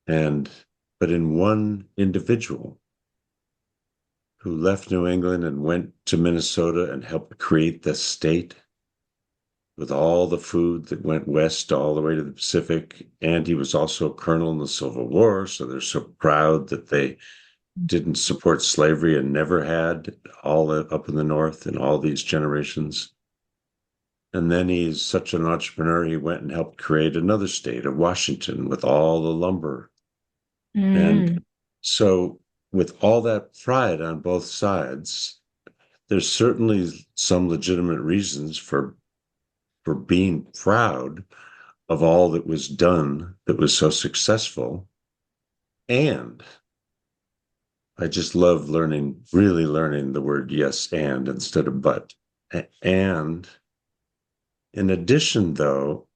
but in one individual who left New England and went to Minnesota and helped create the state with all the food that went west all the way to the Pacific. And he was also a colonel in the Civil War. So they're so proud that they didn't support slavery and never had all up in the North in all these generations. And then he's such an entrepreneur, he went and helped create another state of Washington with all the lumber. And so, with all that pride on both sides, there's certainly some legitimate reasons for being proud of all that was done that was so successful. And I just love really learning the word yes and instead of but. And in addition, though,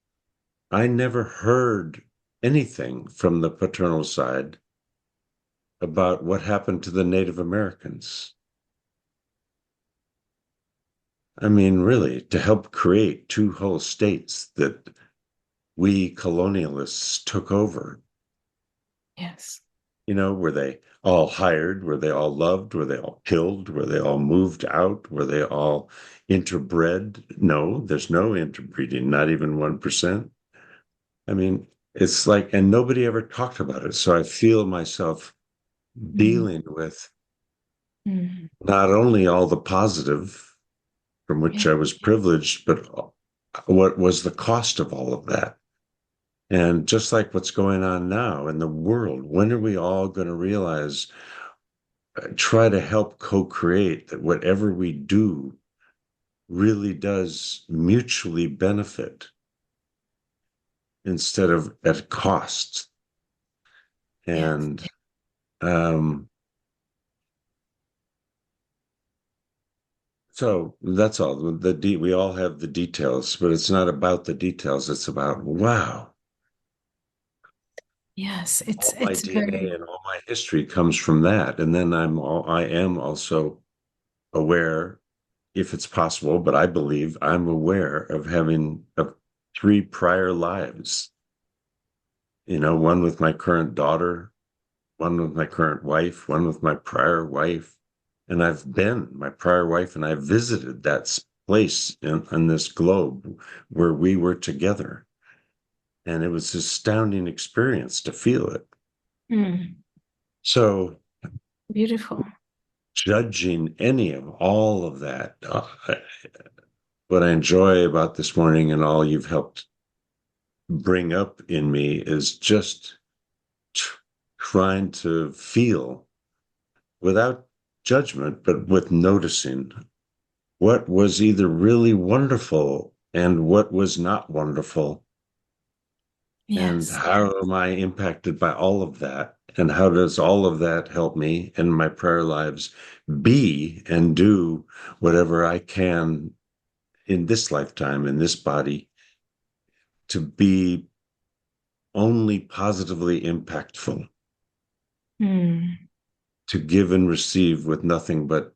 I never heard anything from the paternal side about what happened to the Native Americans. I mean, really, to help create two whole states that we colonialists took over. Yes. You know, were they all hired? Were they all loved? Were they all killed? Were they all moved out? Were they all interbred? No, there's no interbreeding, not even 1%. I mean, it's like, and nobody ever talked about it. So I feel myself dealing with Mm. not only all the positive from which I was privileged, but what was the cost of all of that? And just like what's going on now in the world, when are we all going to realize, try to help co-create that whatever we do really does mutually benefit instead of at cost? And so that's all. We all have the details, but it's not about the details. It's about, wow. Yes, All my it's DNA very, and all my history comes from that. And then I am also aware, if it's possible, but I believe I'm aware of having 3 prior lives. You know, one with my current daughter, one with my current wife, one with my prior wife. And my prior wife and I visited that place in this globe where we were together. And it was an astounding experience to feel it. So beautiful. judging any of all of that, what I enjoy about this morning and all you've helped bring up in me is just trying to feel without judgment, but with noticing what was either really wonderful and what was not wonderful. And Yes. how am I impacted by all of that? And how does all of that help me in my prayer lives be and do whatever I can in this lifetime, in this body, to be only positively impactful, to give and receive with nothing but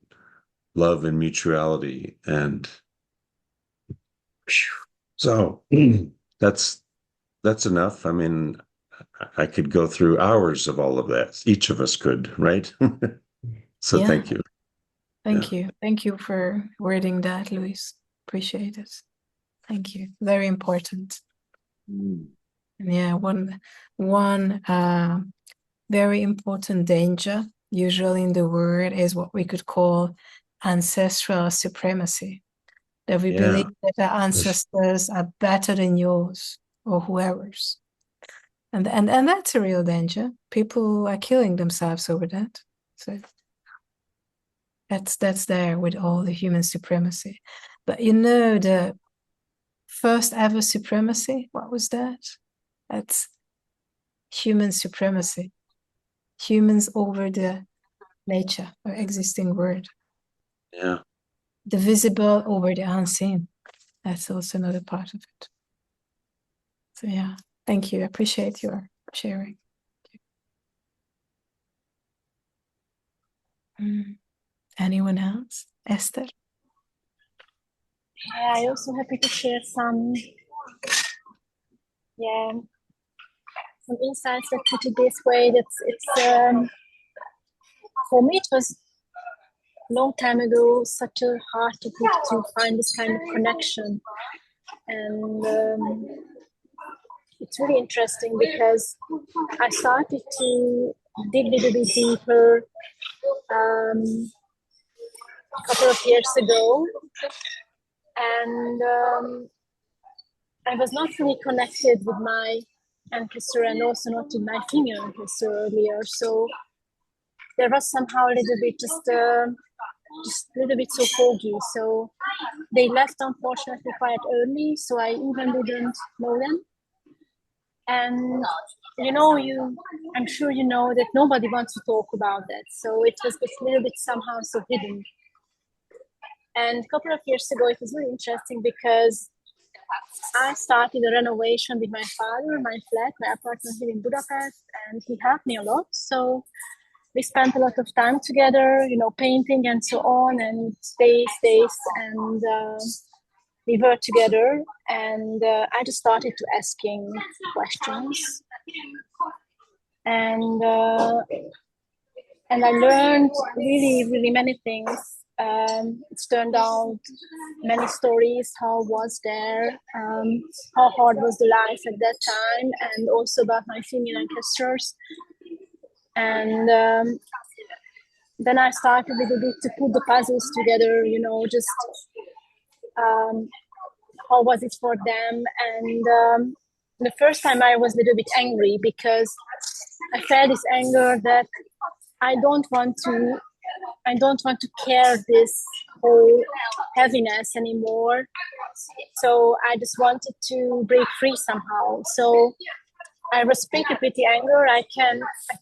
love and mutuality. And so that's enough. I mean, I could go through hours of all of that. Each of us could, right? So Yeah. thank you. Thank you. Thank you for wording that, Luis. Appreciate it. Thank you. Very important. And yeah, one very important danger usually in the world is what we could call ancestral supremacy. That we believe that our ancestors are better than yours or whoever's. And that's a real danger. People are killing themselves over that. So that's there with all the human supremacy. But you know, the first ever supremacy, what was that? That's human supremacy. Humans over the nature or existing world. Yeah. The visible over the unseen. That's also another part of it. So yeah, thank you. I appreciate your sharing. Anyone else? Esther? Yeah, I also happy to share some insights that put it this way. It's for me it was a long time ago such a hard topic to find this kind of connection, and it's really interesting because I started to dig a little bit deeper a couple of years ago, and I was not really connected with my ancestor and also not with my female ancestor earlier. So there was somehow a little bit just a little bit so foggy. So they left unfortunately quite early, so I even didn't know them. And I'm sure you know that nobody wants to talk about that. So it was a little bit somehow so hidden. And a couple of years ago, it was really interesting because I started a renovation with my father, my apartment here in Budapest, and he helped me a lot. So we spent a lot of time together, painting and so on, and days, and we were together. And I just started to asking questions, and I learned really, really many things. It's turned out many stories, how was there, how hard was the life at that time, and also about my female ancestors. And then I started a little bit to put the puzzles together, just how was it for them. And the first time I was a little bit angry because I felt this anger that I don't want to carry this whole heaviness anymore. So I just wanted to break free somehow. So I respected with the anger. I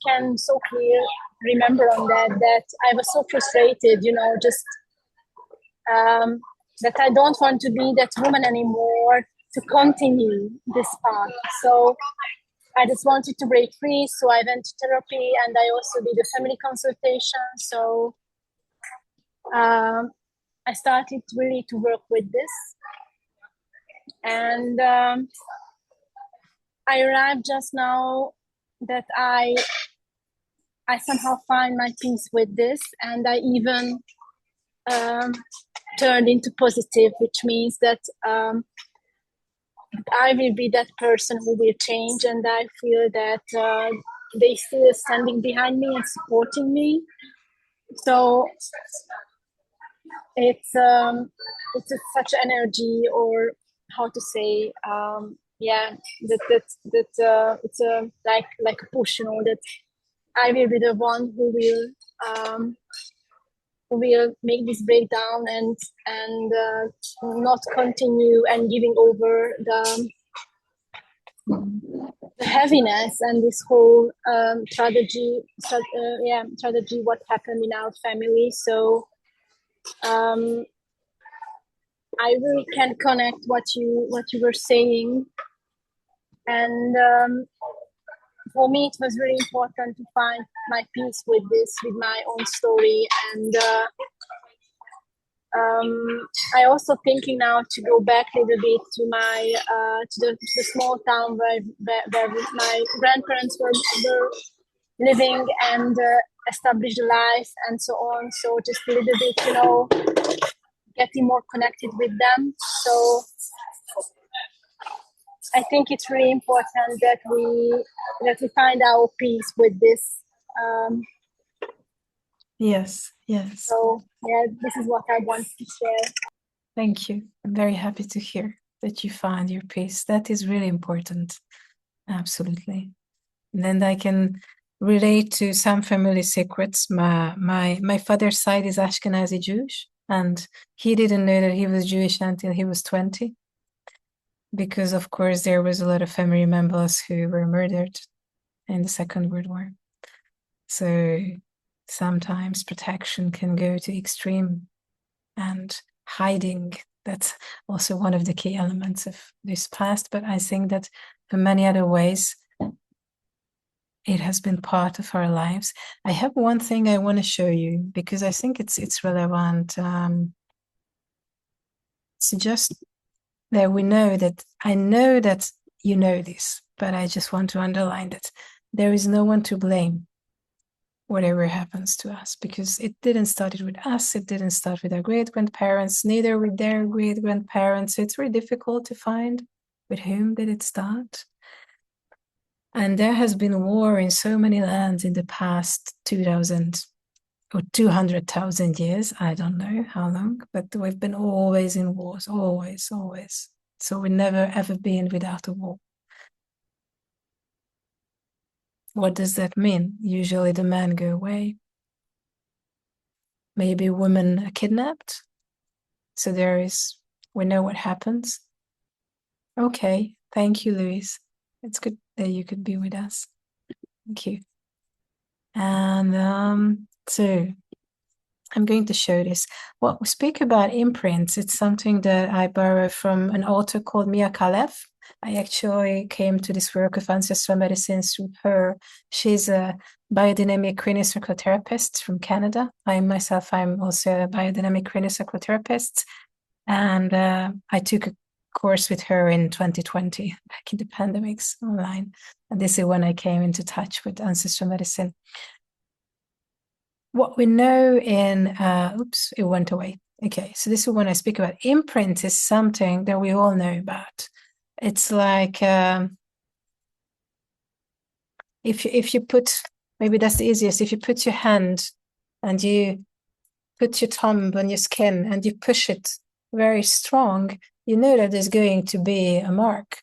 can so clear remember on that I was so frustrated, just that I don't want to be that woman anymore to continue this path. So I just wanted to break free. So I went to therapy, and I also did a family consultation. So I started really to work with this. And I arrived just now that I somehow find my peace with this, and I even turned into positive, which means that I will be that person who will change, and I feel that they still standing behind me and supporting me. So it's such energy, or how to say, that it's like a push, that I will be the one who will make this breakdown and not continue and giving over the heaviness and this whole tragedy what happened in our family. So I really can connect what you were saying, and for me it was really important to find my peace with this, with my own story. And I also thinking now to go back a little bit to my to the small town where my grandparents were living and established a life and so on. So just a little bit, getting more connected with them. So I think it's really important that we find our peace with this. Yes. So yeah, this is what I want to share. Thank you. I'm very happy to hear that you find your peace. That is really important. Absolutely. And then I can relate to some family secrets. My father's side is Ashkenazi Jewish, and he didn't know that he was Jewish until he was 20. Because of course there was a lot of family members who were murdered in the Second World War. So sometimes protection can go to extreme, and hiding, that's also one of the key elements of this past. But I think that for many other ways, it has been part of our lives. I have one thing I want to show you because I think it's relevant. So just that we know that, I know that you know this, but I just want to underline that there is no one to blame whatever happens to us, because it didn't start with us, it didn't start with our great-grandparents, neither with their great-grandparents. So it's very difficult to find with whom did it start. And there has been war in so many lands in the past 2,000 or 200,000 years. I don't know how long, but we've been always in wars, always. So we've never ever been without a war. What does that mean? Usually the men go away. Maybe women are kidnapped. So we know what happens. Okay, thank you, Louise. It's good. that you could be with us. Thank you. And so I'm going to show this. Well, we speak about imprints. It's something that I borrow from an author called Mia Kalev. I actually came to this work of ancestral medicine through her. She's a biodynamic craniosacral therapist from Canada. I'm also a biodynamic craniosacral therapist. And I took a course with her in 2020, back in the pandemics online. And this is when I came into touch with ancestral medicine. What we know in, it went away. Okay, so this is when I speak about imprint is something that we all know about. It's like if you put, maybe that's the easiest, if you put your hand and you put your thumb on your skin and you push it very strong, you know that there's going to be a mark.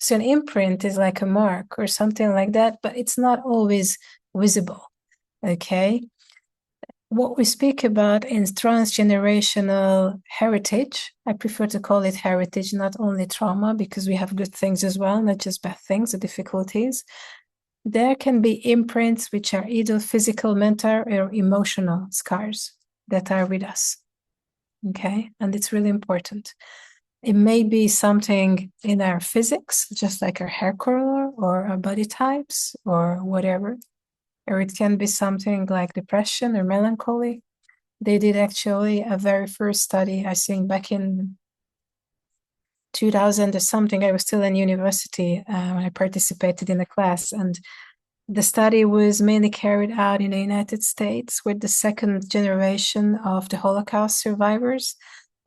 So an imprint is like a mark or something like that, but it's not always visible, okay? What we speak about in transgenerational heritage, I prefer to call it heritage, not only trauma, because we have good things as well, not just bad things, the difficulties. There can be imprints which are either physical, mental, or emotional scars that are with us. Okay, and it's really important. It may be something in our physics, just like our hair color or our body types or whatever. Or it can be something like depression or melancholy. They did actually a very first study, I think back in 2000 or something. I was still in university when I participated in a class, and the study was mainly carried out in the United States with the second generation of the Holocaust survivors.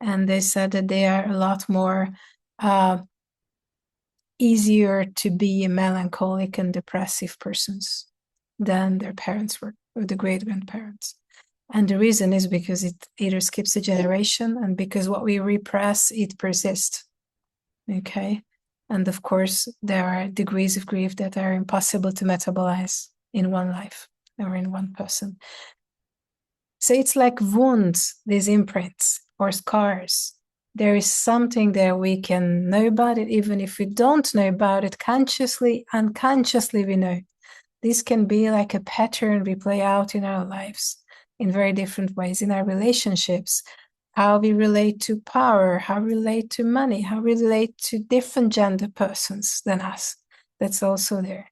And they said that they are a lot more easier to be melancholic and depressive persons than their parents were, or the great-grandparents. And the reason is because it either skips a generation, and because what we repress, it persists. Okay? And of course, there are degrees of grief that are impossible to metabolize in one life or in one person. So it's like wounds, these imprints or scars. There is something that we can know about it, even if we don't know about it consciously, unconsciously we know. This can be like a pattern we play out in our lives in very different ways, in our relationships, how we relate to power, how we relate to money, how we relate to different gender persons than us. That's also there.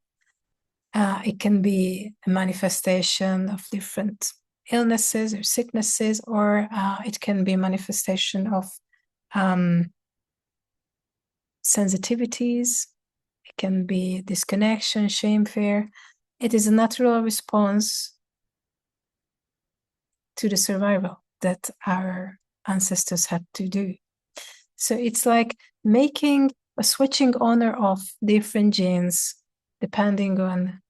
It can be a manifestation of different illnesses or sicknesses, or it can be a manifestation of sensitivities. It can be disconnection, shame, fear. It is a natural response to the survival that our ancestors had to do. So it's like making a switching on or off different genes depending on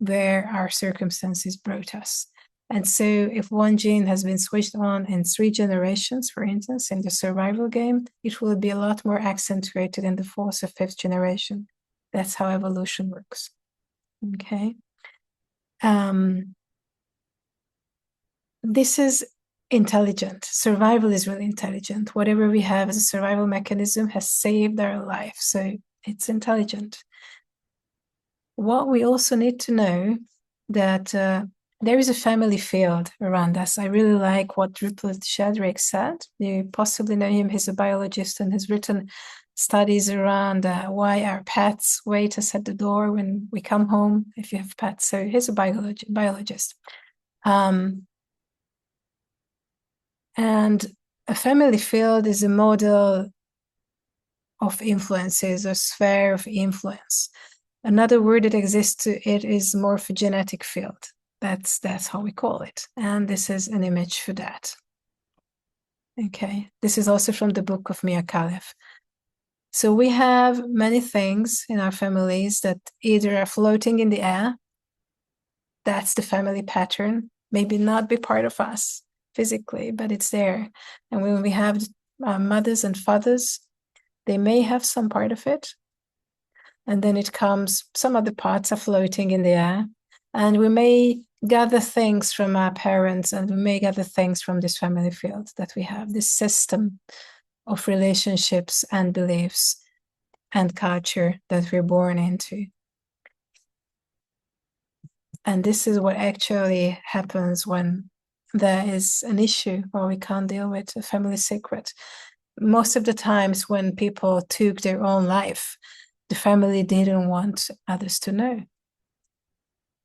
where our circumstances brought us. And so if one gene has been switched on in 3 generations, for instance, in the survival game, it will be a lot more accentuated in the 4th or 5th generation. That's how evolution works. Okay. This is intelligent. Survival is really intelligent. Whatever we have as a survival mechanism has saved our life. So it's intelligent. What we also need to know that there is a family field around us. I really like what Rupert Sheldrake said. You possibly know him. He's a biologist and has written studies around why our pets wait us at the door when we come home, if you have pets. So he's a biologist. And a family field is a model of influences, a sphere of influence. Another word that exists to it is morphogenetic field. That's how we call it. And this is an image for that. Okay, this is also from the book of Mia Kalev. So we have many things in our families that either are floating in the air, that's the family pattern, maybe not be part of us physically, but it's there. And when we have mothers and fathers, they may have some part of it. And then it comes, some other parts are floating in the air. And we may gather things from our parents, and we may gather things from this family field that we have, this system of relationships and beliefs. and culture that we're born into. And this is what actually happens when there is an issue or we can't deal with a family secret. Most of the times when people took their own life, the family didn't want others to know.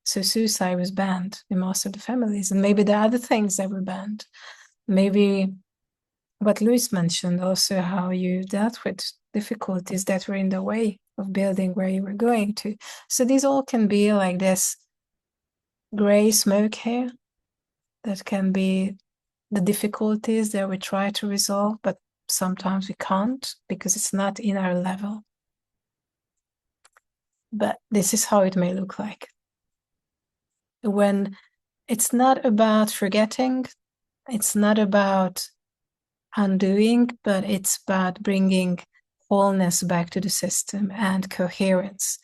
So suicide was banned in most of the families. And maybe there are other things that were banned. Maybe what Luis mentioned also, how you dealt with difficulties that were in the way of building where you were going to. So these all can be like this gray smoke here that can be the difficulties that we try to resolve, but sometimes we can't because it's not in our level. But this is how it may look like. When it's not about forgetting, it's not about undoing, but it's about bringing wholeness back to the system and coherence.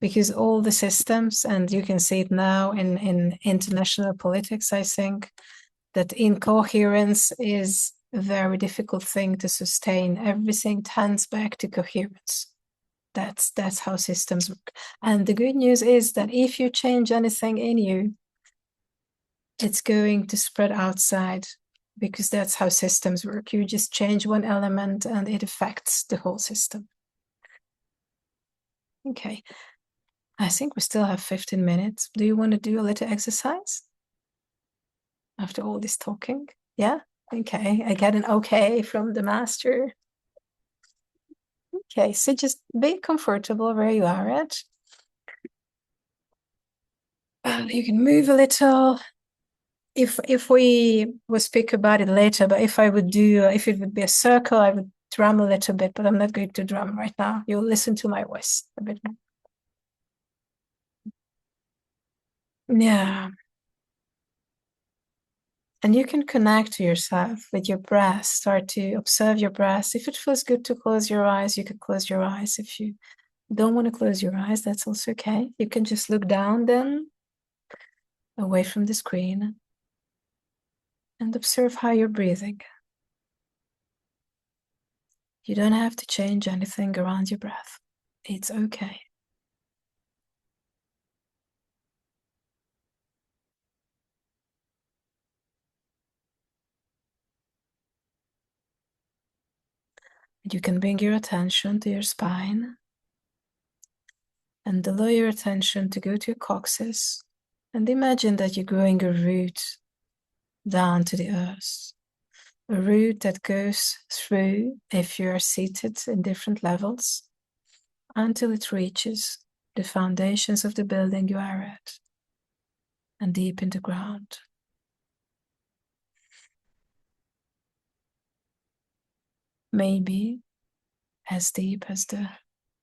Because all the systems, and you can see it now in international politics, I think, that incoherence is a very difficult thing to sustain. Everything tends back to coherence. That's how systems work. And the good news is that if you change anything in you, it's going to spread outside, because that's how systems work. You just change one element and it affects the whole system. Okay, I think we still have 15 minutes. Do you want to do a little exercise after all this talking? Yeah? Okay, I get an okay from the master. Okay, so just be comfortable where you are at. You can move a little. If we will speak about it later, but if it would be a circle, I would drum a little bit, but I'm not going to drum right now. You'll listen to my voice a bit more. Yeah. And you can connect to yourself with your breath. Start to observe your breath. If it feels good to close your eyes, you can close your eyes. If you don't want to close your eyes, that's also okay. You can just look down then, away from the screen, and observe how you're breathing. You don't have to change anything around your breath. It's okay. You can bring your attention to your spine and allow your attention to go to your coccyx, and imagine that you're growing a root down to the earth. A root that goes through, if you are seated in different levels, until it reaches the foundations of the building you are at and deep in the ground. Maybe as deep as the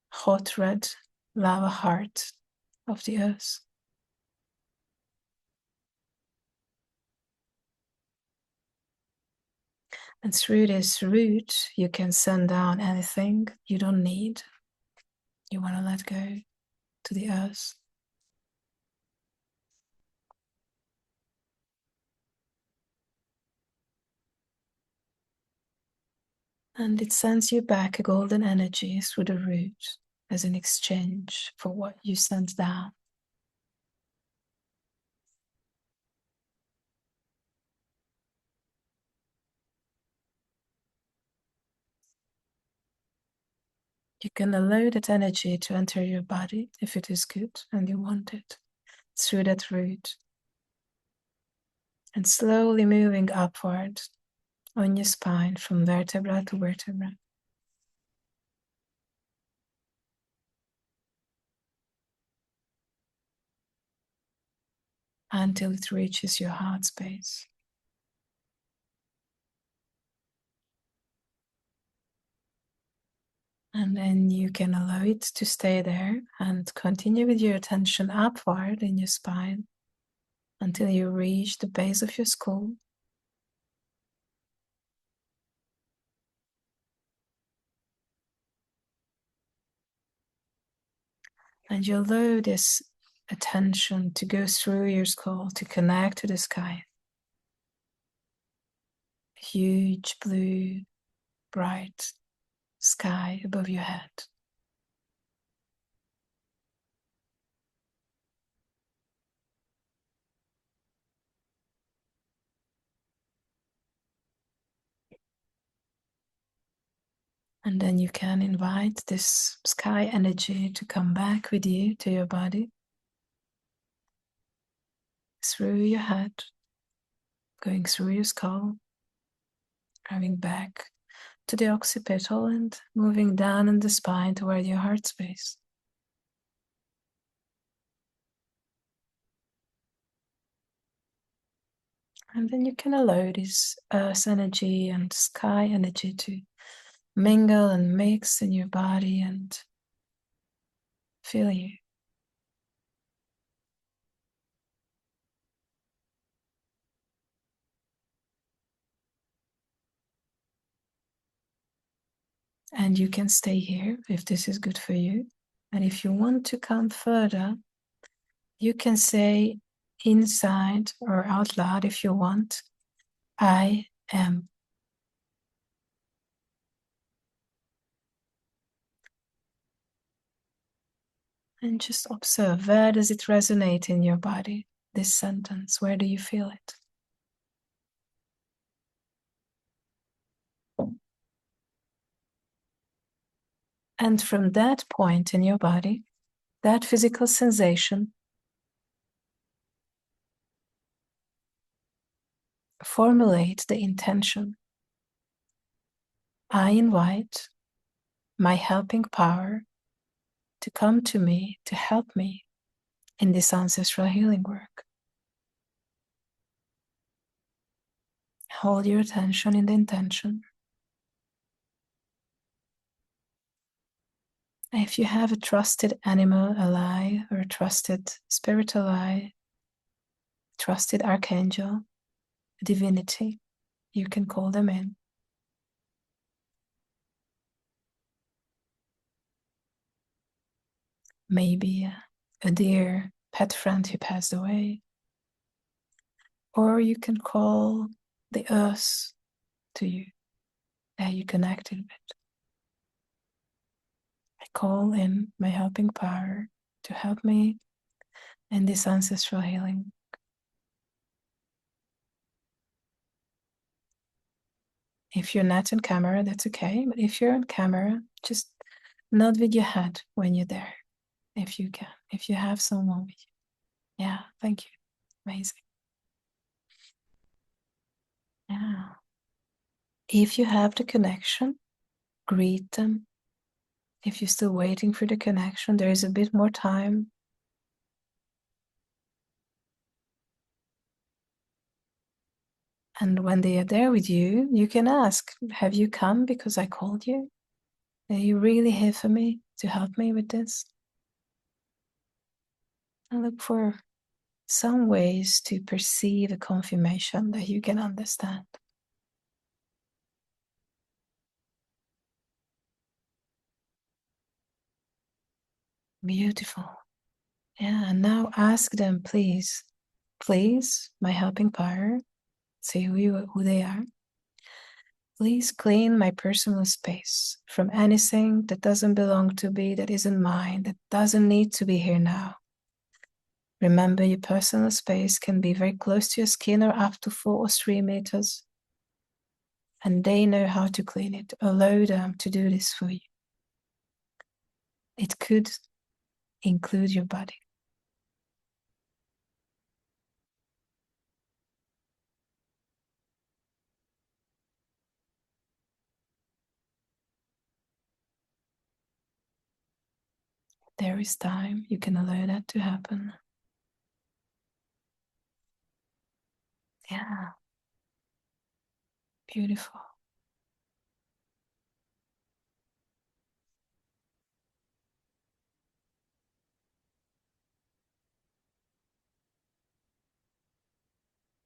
hot red lava heart of the earth. And through this root, you can send down anything you don't need, you want to let go, to the earth. And it sends you back a golden energy through the root as an exchange for what you sent down. You can allow that energy to enter your body if it is good and you want it through that root. And slowly moving upward on your spine from vertebra to vertebra. Until it reaches your heart space. And then you can allow it to stay there and continue with your attention upward in your spine until you reach the base of your skull. And you allow this attention to go through your skull to connect to the sky. A huge blue, bright sky above your head. And then you can invite this sky energy to come back with you to your body, through your head, going through your skull, coming back to the occipital and moving down in the spine toward your heart space. And then you can allow this earth energy and sky energy to mingle and mix in your body and fill you. And you can stay here if this is good for you. And if you want to come further, you can say inside or out loud if you want, I am. And just observe, where does it resonate in your body, this sentence? Where do you feel it? And from that point in your body, that physical sensation, formulate the intention. I invite my helping power to come to me, to help me in this ancestral healing work. Hold your attention in the intention. If you have a trusted animal ally or a trusted spirit ally, trusted archangel, divinity, you can call them in. Maybe a dear pet friend who passed away. Or you can call the earth to you that you connected with. I call in my helping power to help me in this ancestral healing. If you're not in camera, that's okay. But if you're on camera, just nod with your head when you're there, if you can, if you have someone with you. Yeah, thank you. Amazing. Yeah. If you have the connection, greet them. If you're still waiting for the connection, there is a bit more time. And when they are there with you, you can ask, have you come because I called you? Are you really here for me to help me with this? And look for some ways to perceive a confirmation that you can understand. Beautiful. Yeah, and now ask them, please, my helping power, say who they are. Please clean my personal space from anything that doesn't belong to me, that isn't mine, that doesn't need to be here now. Remember, your personal space can be very close to your skin or up to 4 or 3 meters. And they know how to clean it. Allow them to do this for you. It could include your body. There is time. You can allow that to happen. Yeah. Beautiful.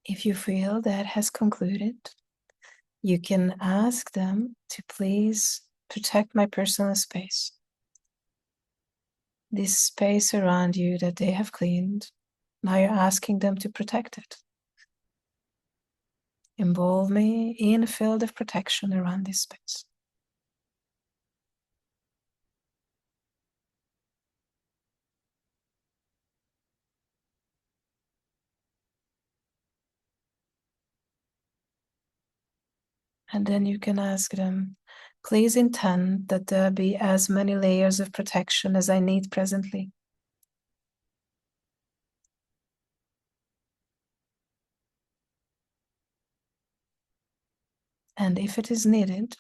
If you feel that has concluded, you can ask them to please protect my personal space. This space around you that they have cleaned, now you're asking them to protect it. Involve me in a field of protection around this space. And then you can ask them, Please intend that there be as many layers of protection as I need presently. And if it is needed,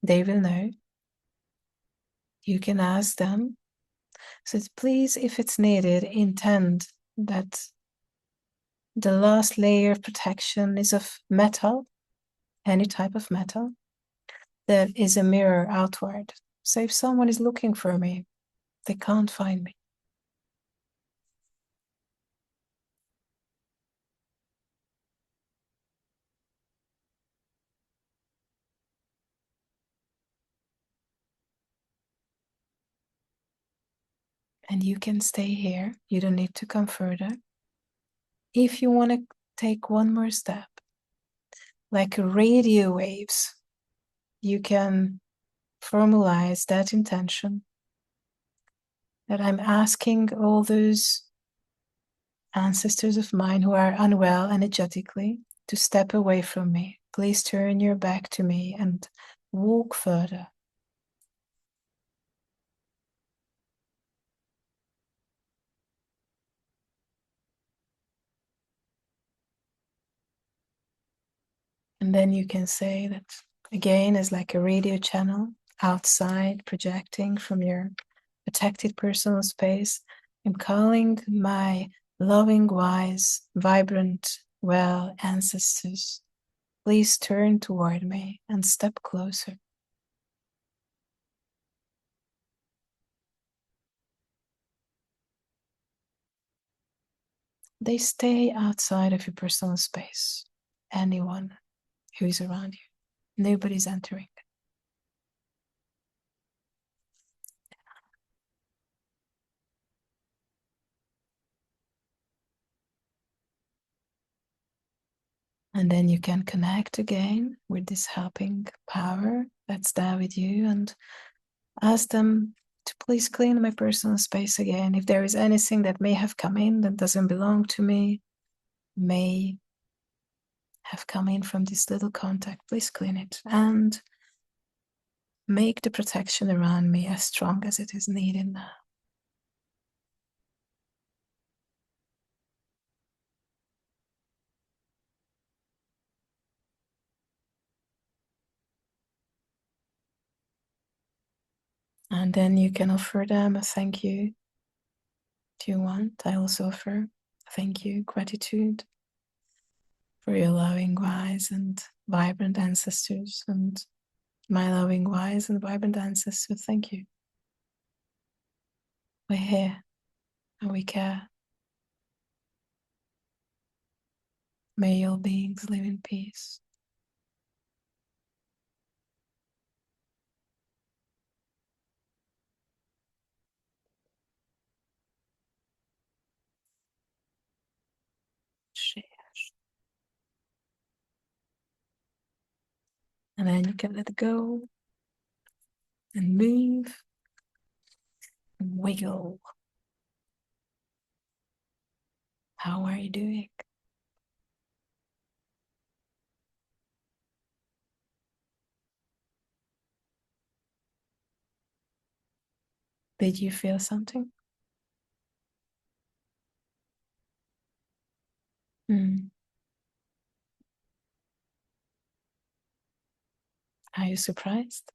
they will know. You can ask them. So please, if it's needed, intend that the last layer of protection is of metal, any type of metal, that is a mirror outward. So if someone is looking for me, they can't find me. And you can stay here. You don't need to come further. If you want to take one more step, like radio waves, you can formalize that intention that I'm asking all those ancestors of mine who are unwell energetically to step away from me. Please turn your back to me and walk further. And then you can say that again as like a radio channel outside, projecting from your protected personal space. I'm calling my loving, wise, vibrant, well ancestors. Please turn toward me and step closer. They stay outside of your personal space. Anyone who is around you. Nobody's entering. And then you can connect again with this helping power that's there with you and ask them to please clean my personal space again. If there is anything that may have come in that doesn't belong to me, may have come in from this little contact, please clean it and make the protection around me as strong as it is needed now. And then you can offer them a thank you if you want. I also offer thank you, gratitude for your loving, wise, and vibrant ancestors. And my loving, wise, and vibrant ancestors, thank you. We're here and we care. May all beings live in peace. Share. And then you can let go and move and wiggle. How are you doing? Did you feel something? Are you surprised?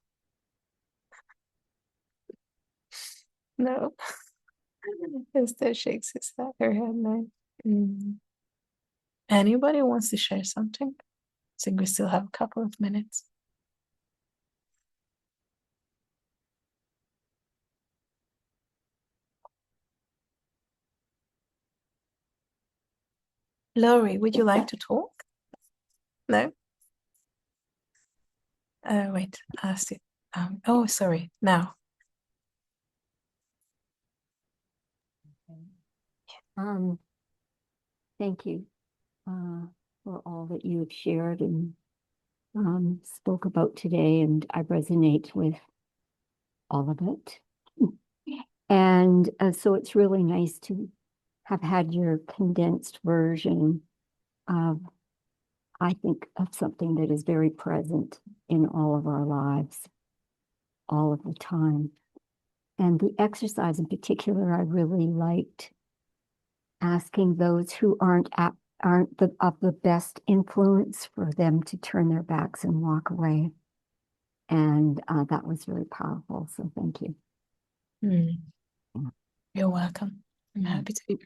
No. Esther shakes her head no. Anybody wants to share something? I think we still have a couple of minutes. Laurie, would you like to talk? No? Wait, asked it. Oh, sorry. Now. Thank you for all that you have shared and spoke about today, and I resonate with all of it. And so it's really nice to have had your condensed version of, I think, of something that is very present in all of our lives, all of the time. And the exercise in particular, I really liked asking those who aren't of the best influence for them to turn their backs and walk away. And that was very powerful. So thank you. Mm. You're welcome. I'm happy to.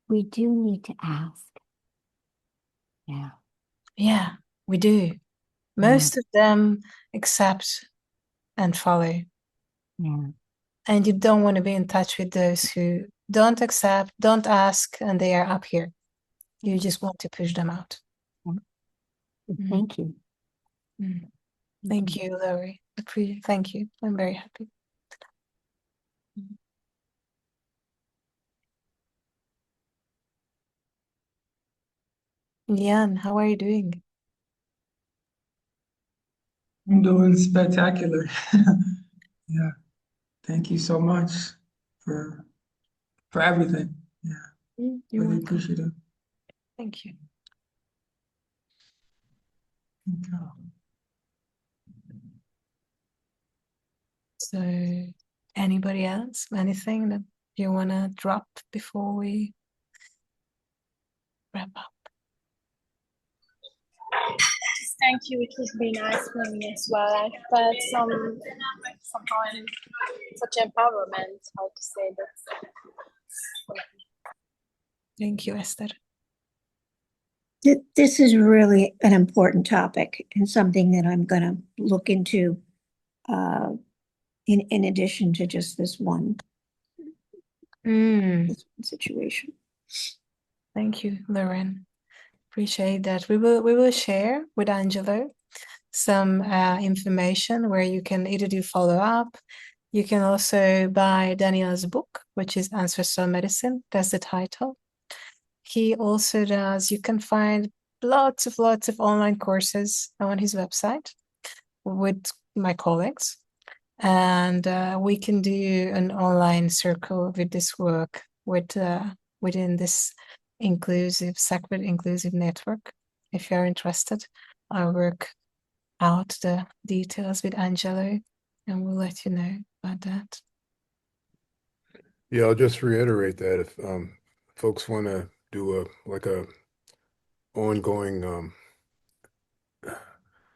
We do need to ask. Yeah. Yeah, we do. Most of them accept and follow. Yeah. And you don't want to be in touch with those who don't accept, don't ask, and they are up here. You just want to push them out. Thank you. Thank you, Lori. Thank you. I'm very happy. Jan, how are you doing? I'm doing spectacular. Yeah. Thank you so much for everything. Yeah. You're Really welcome. appreciate it. Thank you. Okay. So, anybody else? Anything that you want to drop before we wrap up? Thank you. It was really nice for me as well. I felt somehow such empowerment. How to say that? Thank you, Esther. This is really an important topic and something that I'm going to look into in addition to just this one situation. Thank you, Lauren. Appreciate that. We will share with Angelo some information where you can either do follow up. You can also buy Daniel's book, which is Ancestral Medicine. That's the title. He also does. You can find lots of online courses on his website with my colleagues, and we can do an online circle with this work within this sacred inclusive network. If you're interested, I'll work out the details with Angelo and we'll let you know about that. Yeah, I'll just reiterate that if folks want to do a ongoing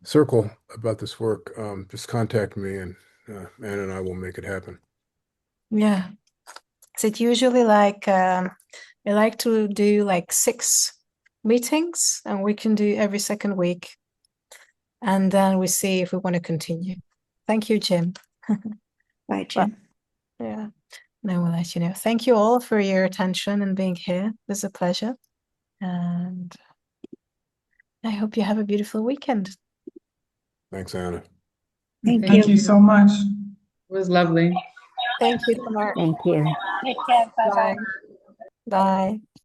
circle about this work, just contact me and Anna and I will make it happen. Yeah. So it's usually like I like to do like 6 meetings, and we can do every second week. And then we see if we want to continue. Thank you, Jim. Bye, Jim. Yeah. Then we'll let you know. Thank you all for your attention and being here. It was a pleasure. And I hope you have a beautiful weekend. Thanks, Anna. Thank you so much. It was lovely. Thank you, Tamar. Thank you. Take care. Bye bye. Bye. Bye.